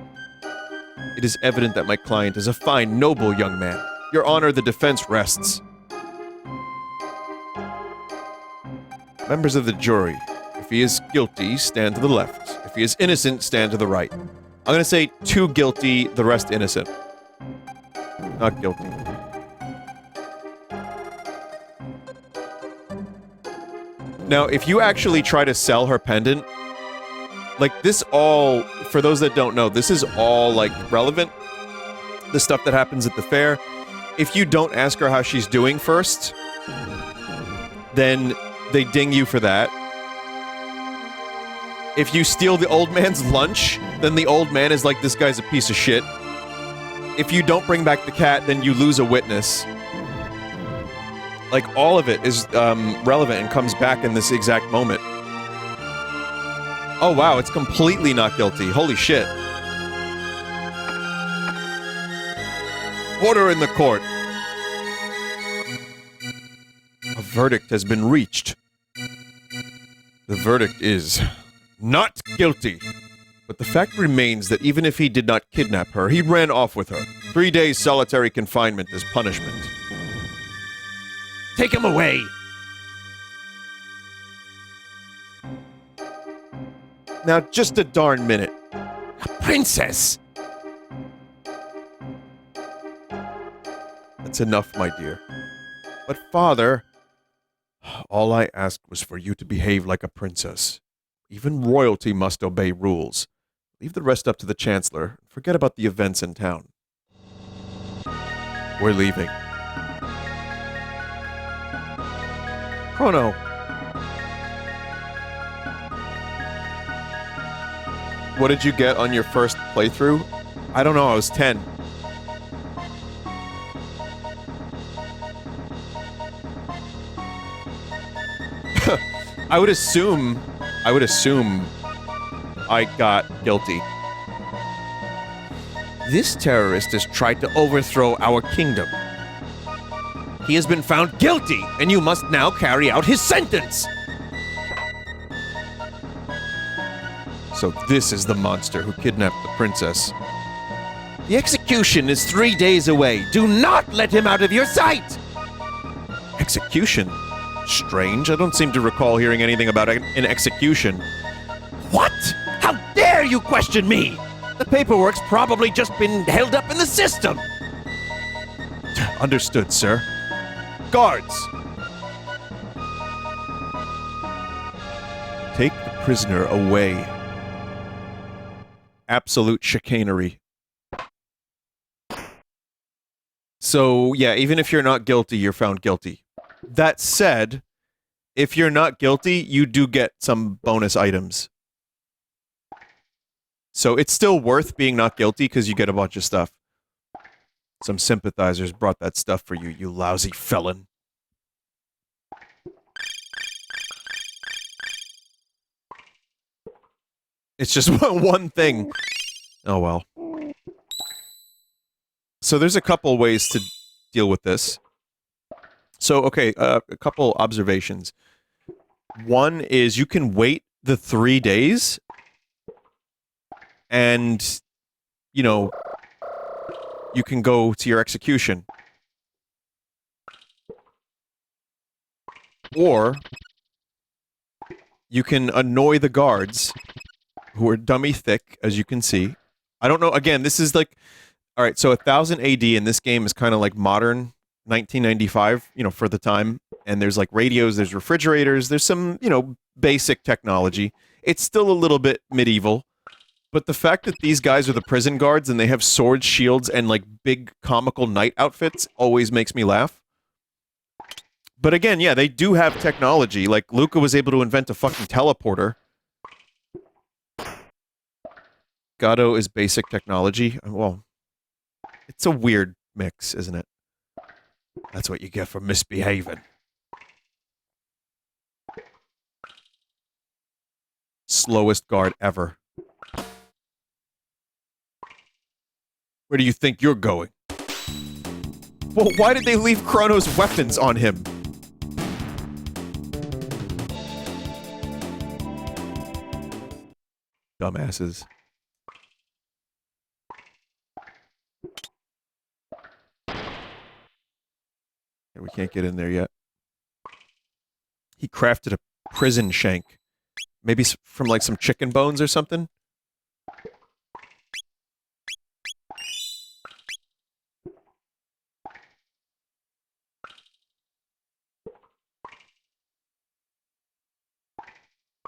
It is evident that my client is a fine, noble young man. Your Honor, the defense rests. Members of the jury, if he is guilty, stand to the left. If he is innocent, stand to the right. I'm gonna say 2 guilty, the rest innocent. Not guilty. Now, if you actually try to sell her pendant, like this all, for those that don't know, this is all like relevant. The stuff that happens at the fair. If you don't ask her how she's doing first, then they ding you for that. If you steal the old man's lunch, then the old man is like, this guy's a piece of shit. If you don't bring back the cat, then you lose a witness. Like, all of it is relevant and comes back in this exact moment. Oh wow, it's completely not guilty. Holy shit. Order in the court. A verdict has been reached. The verdict is not guilty. But the fact remains that even if he did not kidnap her, he ran off with her. 3 days solitary confinement as punishment. Take him away! Now, just a darn minute. A princess! That's enough, my dear. But, Father, all I asked was for you to behave like a princess. Even royalty must obey rules. Leave the rest up to the Chancellor. Forget about the events in town. We're leaving. Chrono. What did you get on your first playthrough? I don't know, I was 10. I would assume I got guilty. This terrorist has tried to overthrow our kingdom. He has been found guilty, and you must now carry out his sentence. So this is the monster who kidnapped the princess. The execution is 3 days away. Do not let him out of your sight! Execution? Strange. I don't seem to recall hearing anything about an execution. What? How dare you question me? The paperwork's probably just been held up in the system. Understood, sir. Guards! Take the prisoner away. Absolute chicanery. So, yeah, even if you're not guilty, you're found guilty. That said, if you're not guilty, you do get some bonus items. So it's still worth being not guilty because you get a bunch of stuff. Some sympathizers brought that stuff for you, you lousy felon. It's just one thing. Oh well. So there's a couple ways to deal with this. So, okay, a couple observations. One is you can wait the 3 days and, you know, you can go to your execution. Or you can annoy the guards, who are dummy thick, as you can see. I don't know, again, this is like... Alright, so 1000 AD in this game is kind of like modern 1995, you know, for the time. And there's like radios, there's refrigerators, there's some, you know, basic technology. It's still a little bit medieval. But the fact that these guys are the prison guards and they have swords, shields, and like big comical knight outfits always makes me laugh. But again, yeah, they do have technology. Like, Lucca was able to invent a fucking teleporter. Gato is basic technology. Well, it's a weird mix, isn't it? That's what you get for misbehaving. Slowest guard ever. Where do you think you're going? Well, why did they leave Chrono's weapons on him? Dumbasses. We can't get in there yet. He crafted a prison shank. Maybe from like some chicken bones or something?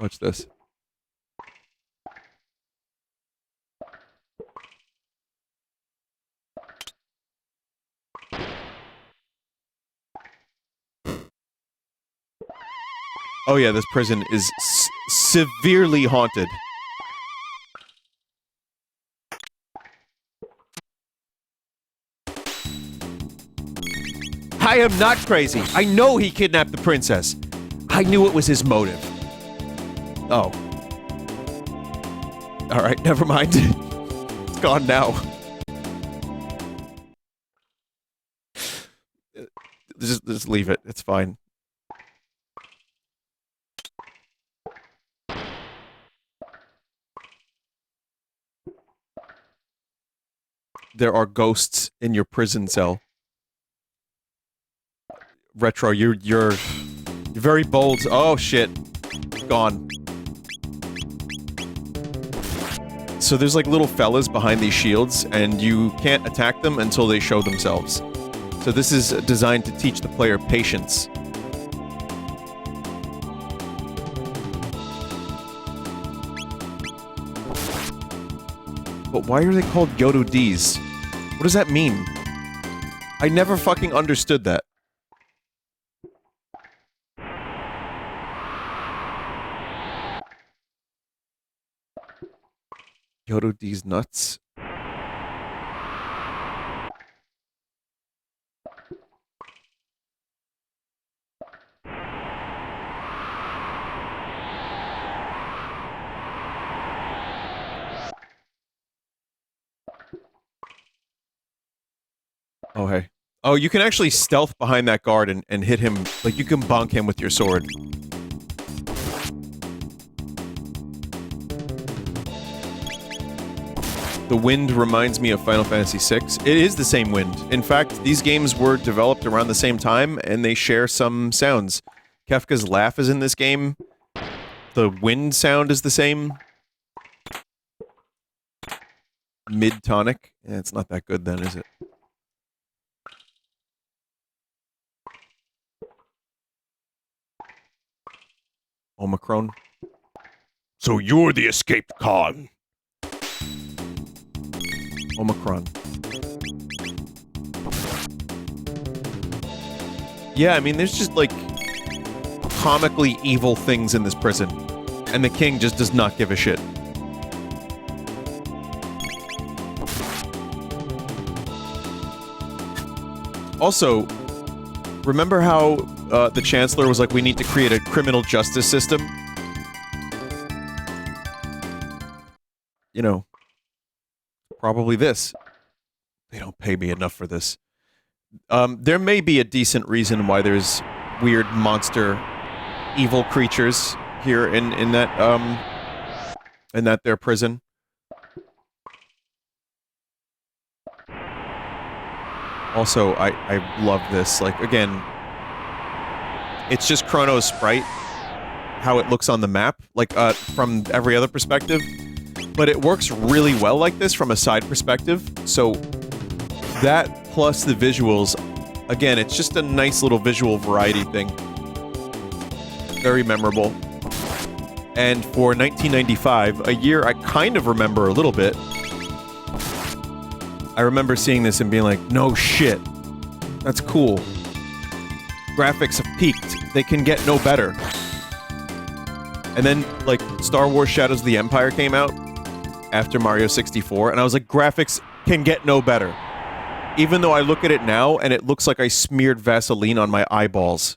Watch this. Oh yeah, this prison is severely haunted. I am not crazy. I know he kidnapped the princess. I knew it was his motive. Oh. Alright, never mind. It's gone now. Just leave it. It's fine. There are ghosts in your prison cell. Retro, you're very bold. Oh shit. Gone. So there's like little fellas behind these shields, and you can't attack them until they show themselves. So this is designed to teach the player patience. But why are they called Yodo D's? What does that mean? I never fucking understood that. Yodo D's nuts. Oh, hey. Oh, you can actually stealth behind that guard and hit him. Like, you can bonk him with your sword. The wind reminds me of Final Fantasy VI. It is the same wind. In fact, these games were developed around the same time, and they share some sounds. Kefka's laugh is in this game. The wind sound is the same. Mid-tonic. Yeah, it's not that good then, is it? Omicron. So you're the escaped con. Omicron. Yeah, I mean, there's just, like, comically evil things in this prison. And the king just does not give a shit. Also, remember how the Chancellor was like, we need to create a criminal justice system? You know, probably this. They don't pay me enough for this. There may be a decent reason why there's weird monster evil creatures here in that their prison. Also, I love this. Like, again, it's just Chrono's sprite, how it looks on the map, like, from every other perspective. But it works really well like this from a side perspective, so that plus the visuals, again, it's just a nice little visual variety thing. Very memorable. And for 1995, a year I kind of remember a little bit, I remember seeing this and being like, no shit, that's cool. Graphics have peaked, they can get no better. And then, like, Star Wars Shadows of the Empire came out after Mario 64, and I was like, graphics can get no better. Even though I look at it now, and it looks like I smeared Vaseline on my eyeballs.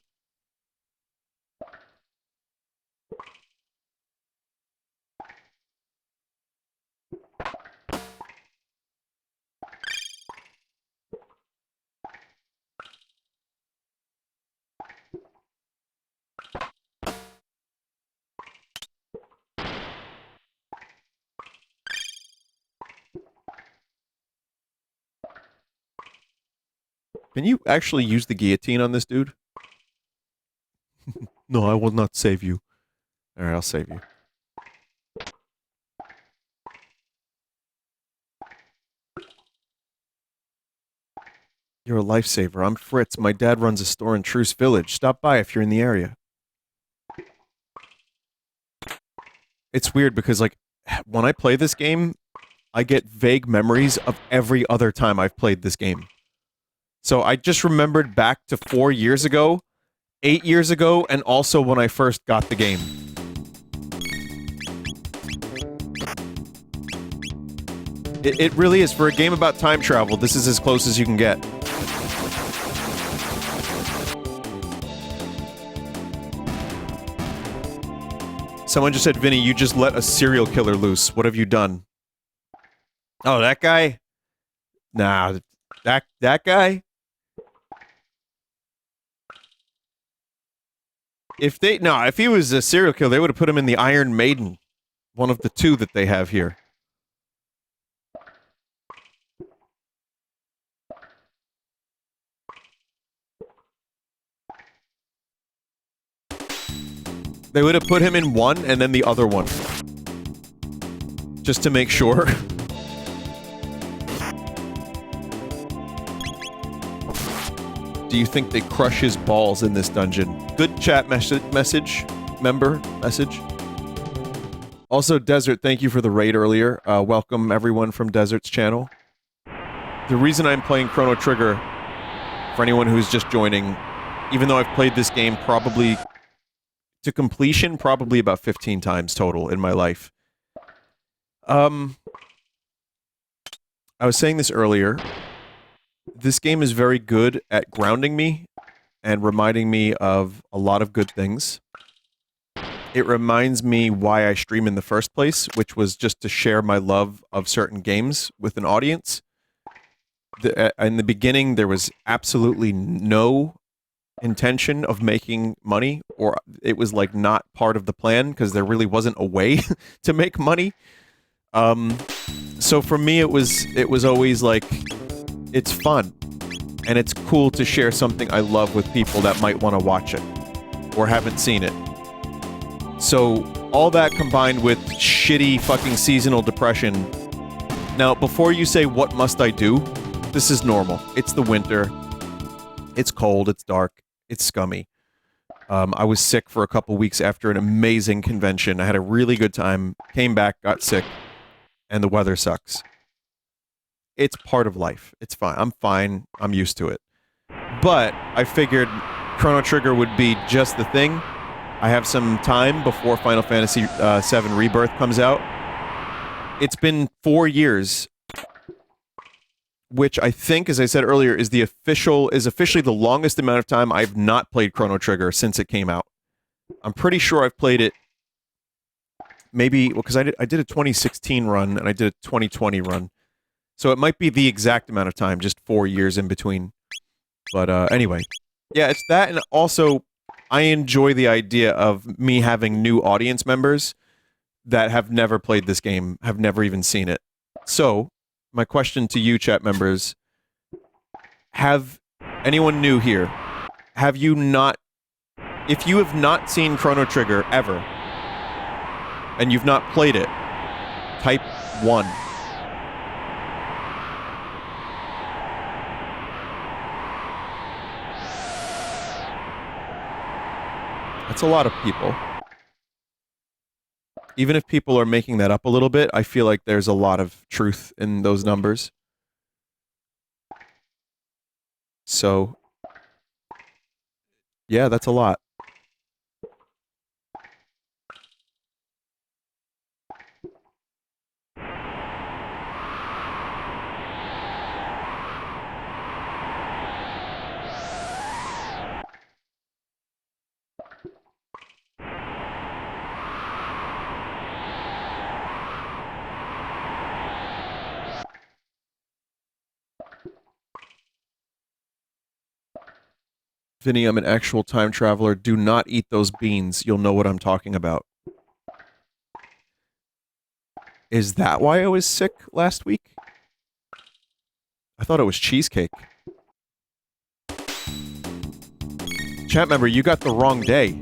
Can you actually use the guillotine on this dude? No, I will not save you. Alright, I'll save you. You're a lifesaver. I'm Fritz. My dad runs a store in Truce Village. Stop by if you're in the area. It's weird because, like, when I play this game, I get vague memories of every other time I've played this game. So I just remembered back to 4 years ago, 8 years ago, and also when I first got the game. It really is. For a game about time travel, this is as close as you can get. Someone just said, Vinny, you just let a serial killer loose. What have you done? Oh, that guy? Nah, that guy? If he was a serial killer, they would have put him in the Iron Maiden. One of the two that they have here. They would have put him in one and then the other one. Just to make sure. Do you think they crush his balls in this dungeon? Good chat message. Member message. Also, Desert, thank you for the raid earlier. Welcome everyone from Desert's channel. The reason I'm playing Chrono Trigger, for anyone who's just joining, even though I've played this game probably to completion, probably about 15 times total in my life. I was saying this earlier. This game is very good at grounding me and reminding me of a lot of good things. It reminds me why I stream in the first place, which was just to share my love of certain games with an audience. In the beginning, there was absolutely no intention of making money, or it was like not part of the plan because there really wasn't a way to make money. So for me, it was always like, it's fun, and it's cool to share something I love with people that might want to watch it or haven't seen it. So all that combined with shitty fucking seasonal depression. Now, before you say what must I do, this is normal. It's the winter. It's cold. It's dark. It's scummy. I was sick for a couple weeks after an amazing convention. I had a really good time, came back, got sick, and the weather sucks. It's part of life. It's fine. I'm fine. I'm used to it. But I figured Chrono Trigger would be just the thing. I have some time before Final Fantasy VII Rebirth comes out. It's been 4 years, which I think, as I said earlier, is officially the longest amount of time I've not played Chrono Trigger since it came out. I'm pretty sure I've played it maybe, well, because I did a 2016 run and I did a 2020 run. So it might be the exact amount of time, just 4 years in between. But anyway, yeah, it's that, and also I enjoy the idea of me having new audience members that have never played this game, have never even seen it. So, my question to you, chat members, have anyone new here, if you have not seen Chrono Trigger ever, and you've not played it, type 1. That's a lot of people. Even if people are making that up a little bit, I feel like there's a lot of truth in those numbers. So, yeah, that's a lot. Vinny, I'm an actual time traveler. Do not eat those beans. You'll know what I'm talking about. Is that why I was sick last week? I thought it was cheesecake. Chat member, you got the wrong day.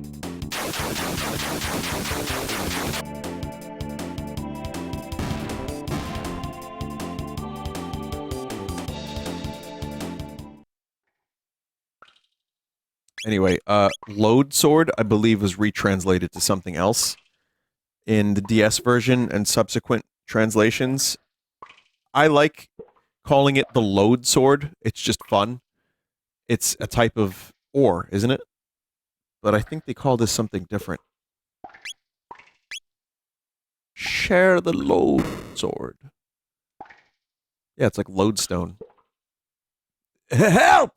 Anyway, Load Sword, I believe, was retranslated to something else in the DS version and subsequent translations. I like calling it the Load Sword. It's just fun. It's a type of ore, isn't it? But I think they call this something different. Share the Load Sword. Yeah, it's like Lodestone. Help!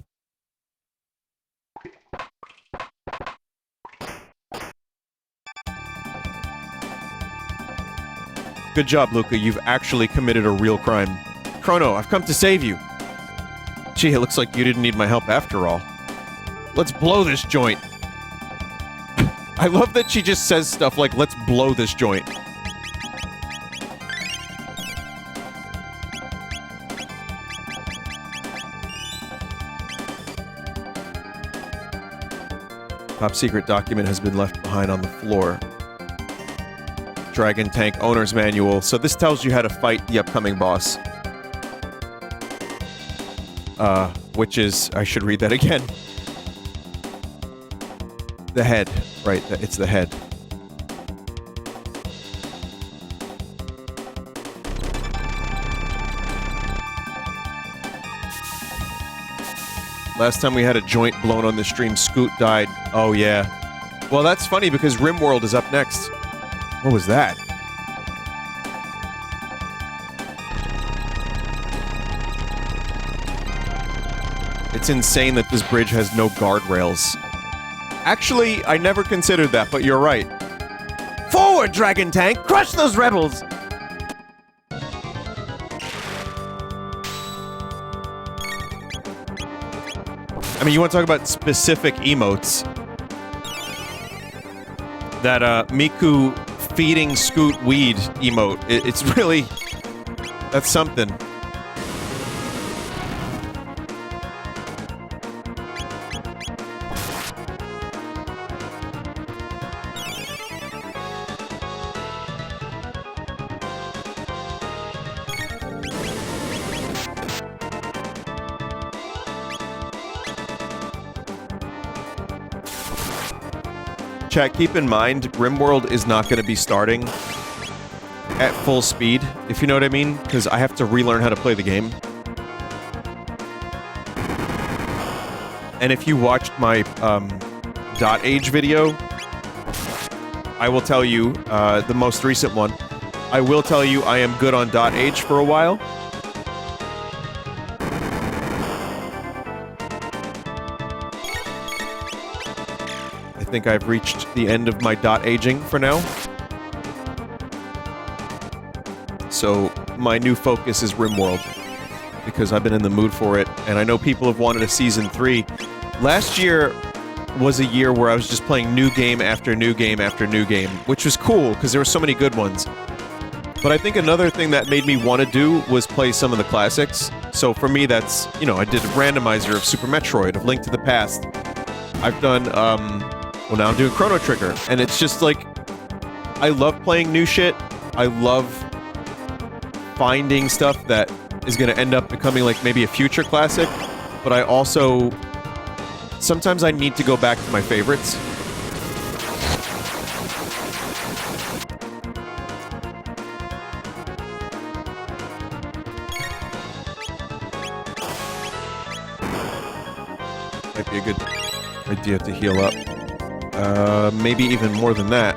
Good job, Lucca. You've actually committed a real crime. Crono, I've come to save you. Gee, it looks like you didn't need my help after all. Let's blow this joint. I love that she just says stuff like, let's blow this joint. Top secret document has been left behind on the floor. Dragon Tank Owner's Manual. So this tells you how to fight the upcoming boss. Which is... I should read that again. The head. Right, it's the head. Last time we had a joint blown on the stream, Scoot died. Oh, yeah. Well, that's funny because RimWorld is up next. What was that? It's insane that this bridge has no guardrails. Actually, I never considered that, but you're right. Forward, Dragon Tank! Crush those rebels! I mean, you want to talk about specific emotes. That, Miku feeding Scoot weed emote. It's really... That's something. Chat, keep in mind, RimWorld is not going to be starting at full speed, if you know what I mean, because I have to relearn how to play the game. And if you watched my .age video, I will tell you, the most recent one, I will tell you I am good on .age for a while. I think I've reached the end of my aging for now. So my new focus is RimWorld because I've been in the mood for it, and I know people have wanted a Season 3. Last year was a year where I was just playing new game after new game after new game, which was cool because there were so many good ones. But I think another thing that made me want to do was play some of the classics. So for me, that's, you know, I did a randomizer of Super Metroid, of Link to the Past. I've done, well, now I'm doing Chrono Trigger, and it's just like, I love playing new shit. I love finding stuff that is going to end up becoming like maybe a future classic, but I also, sometimes I need to go back to my favorites. Might be a good idea to heal up. Maybe even more than that.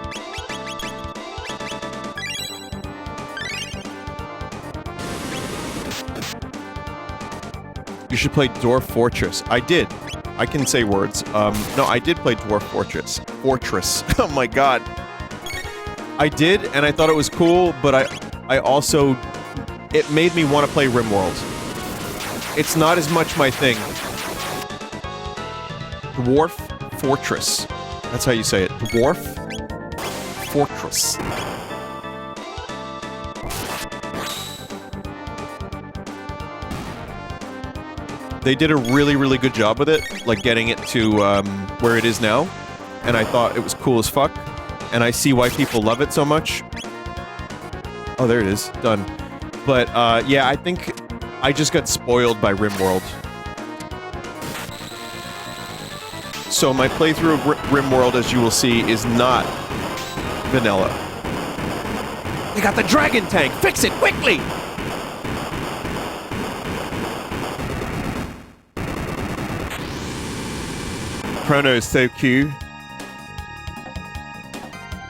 You should play Dwarf Fortress. I did. I can say words. No, I did play Dwarf Fortress. Fortress. Oh my god. I did, and I thought it was cool, but I also... It made me want to play RimWorld. It's not as much my thing. Dwarf Fortress. That's how you say it. Dwarf Fortress. They did a really, really good job with it, like getting it to where it is now, and I thought it was cool as fuck, and I see why people love it so much. Oh, there it is. Done. But, yeah, I think I just got spoiled by RimWorld. So my playthrough of RimWorld, as you will see, is not vanilla. They got the Dragon Tank! Fix it quickly! Crono is so cute.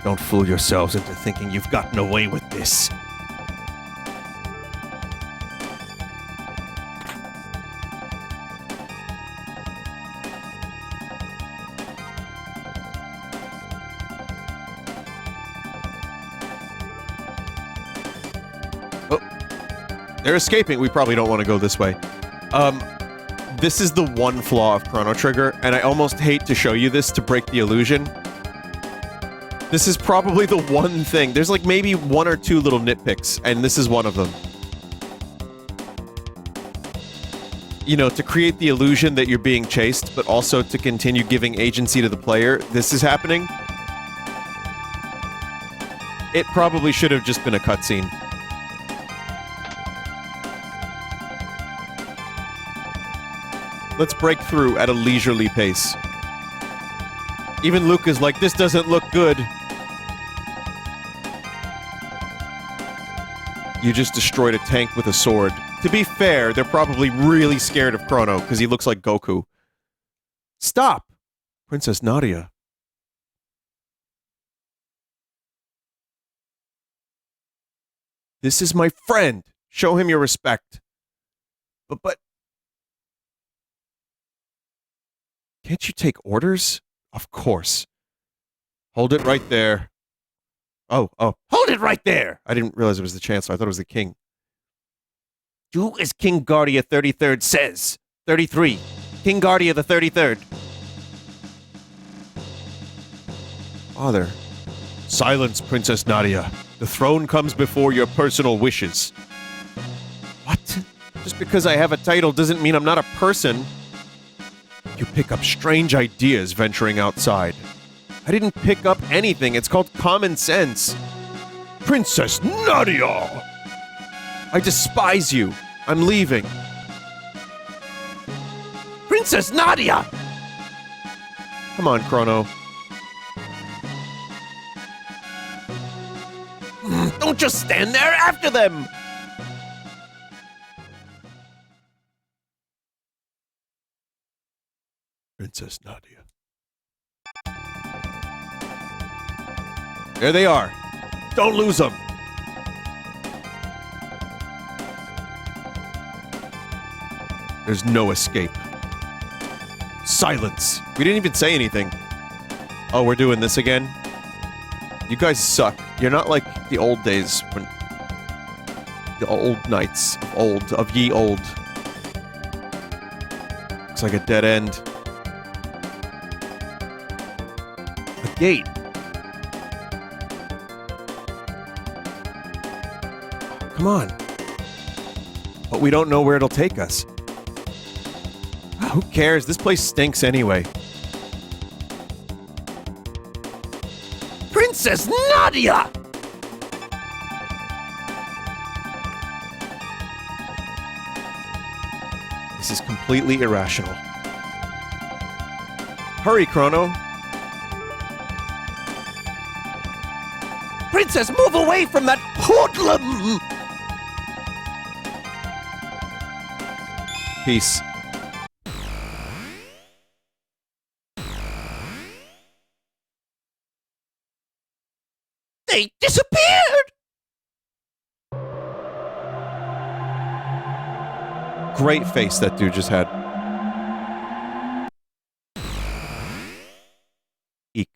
Don't fool yourselves into thinking you've gotten away with this. Oh, they're escaping. We probably don't want to go this way. This is the one flaw of Chrono Trigger, and I almost hate to show you this to break the illusion. This is probably the one thing. There's like maybe one or two little nitpicks, and this is one of them. You know, to create the illusion that you're being chased, but also to continue giving agency to the player, this is happening. It probably should have just been a cutscene. Let's break through at a leisurely pace. Even Lucca's like, this doesn't look good. You just destroyed a tank with a sword. To be fair, they're probably really scared of Crono, because he looks like Goku. Stop! Princess Nadia. This is my friend. Show him your respect. But... Can't you take orders? Of course. Hold it right there. Oh. Hold it right there! I didn't realize it was the Chancellor. I thought it was the King. Do as King Guardia 33rd says. 33. King Guardia the 33rd. Father. Silence, Princess Nadia. The throne comes before your personal wishes. What? Just because I have a title doesn't mean I'm not a person. You pick up strange ideas venturing outside. I didn't pick up anything. It's called common sense. Princess Nadia! I despise you. I'm leaving. Princess Nadia! Come on, Crono. Don't just stand there after them! Princess Nadia. There they are. Don't lose them. There's no escape. Silence. We didn't even say anything. Oh, we're doing this again? You guys suck. You're not like the old days when... The old knights of ye old. Looks like a dead end. A gate. Come on. But we don't know where it'll take us. Who cares? This place stinks anyway. Princess Nadia! This is completely irrational. Hurry, Crono. Princess, move away from that hoodlum! Peace. They disappeared! Great face that dude just had. Eek.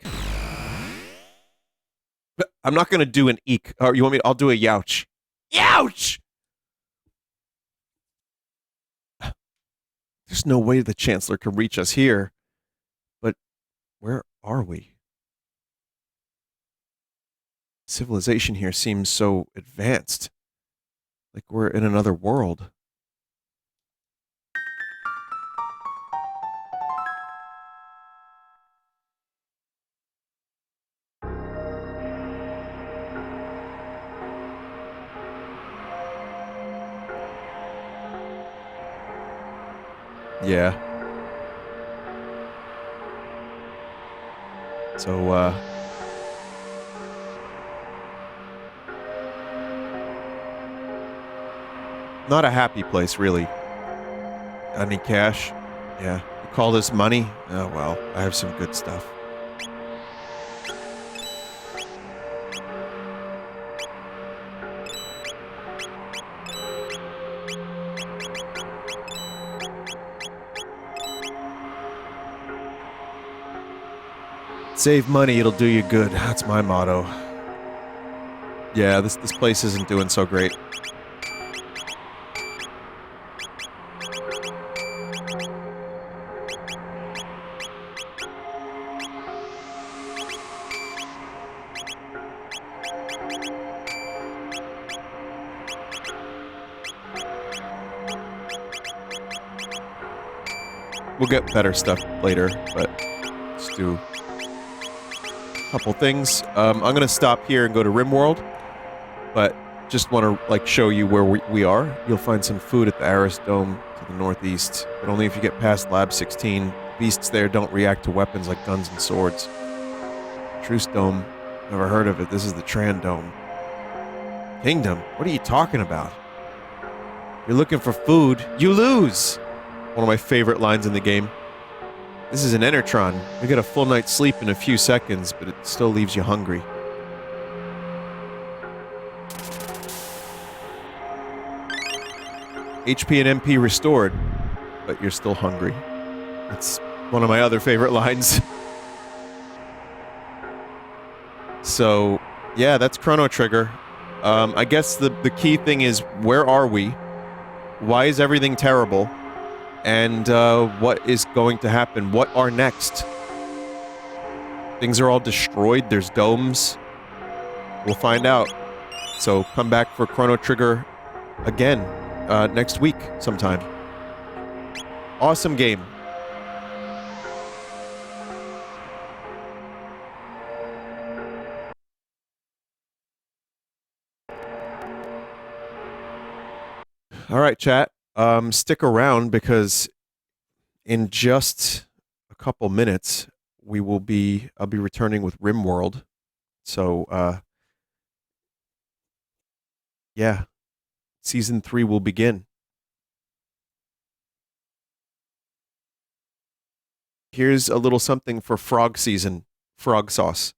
I'm not gonna do an eek. Or you want me? I'll do a youch. Youch! There's no way the Chancellor can reach us here. But where are we? Civilization here seems so advanced. Like we're in another world. Yeah. So, not a happy place, really. Got any cash? Yeah. You call this money? Oh, well, I have some good stuff. Save money, it'll do you good. That's my motto. Yeah, this place isn't doing so great. We'll get better stuff later, but let's do a couple things. I'm gonna stop here and go to Rimworld, but just want to like show you where we are. You'll find some food at the Aris Dome to the northeast, but only if you get past Lab 16. Beasts there don't react to weapons like guns and swords. Truce Dome, never heard of it. This is the Tran Dome. Kingdom? What are you talking about? You're looking for food, you lose! One of my favorite lines in the game. This is an Enertron. You get a full night's sleep in a few seconds, but it still leaves you hungry. HP and MP restored, but you're still hungry. That's one of my other favorite lines. So, yeah, that's Chrono Trigger. I guess the key thing is, where are we? Why is everything terrible? And what is going to happen? What are next? Things are all destroyed. There's domes. We'll find out. So come back for Chrono Trigger again next week sometime. Awesome game. All right, chat. Stick around because in just a couple minutes I'll be returning with RimWorld. So yeah, season 3 will begin. Here's a little something for frog season, frog sauce.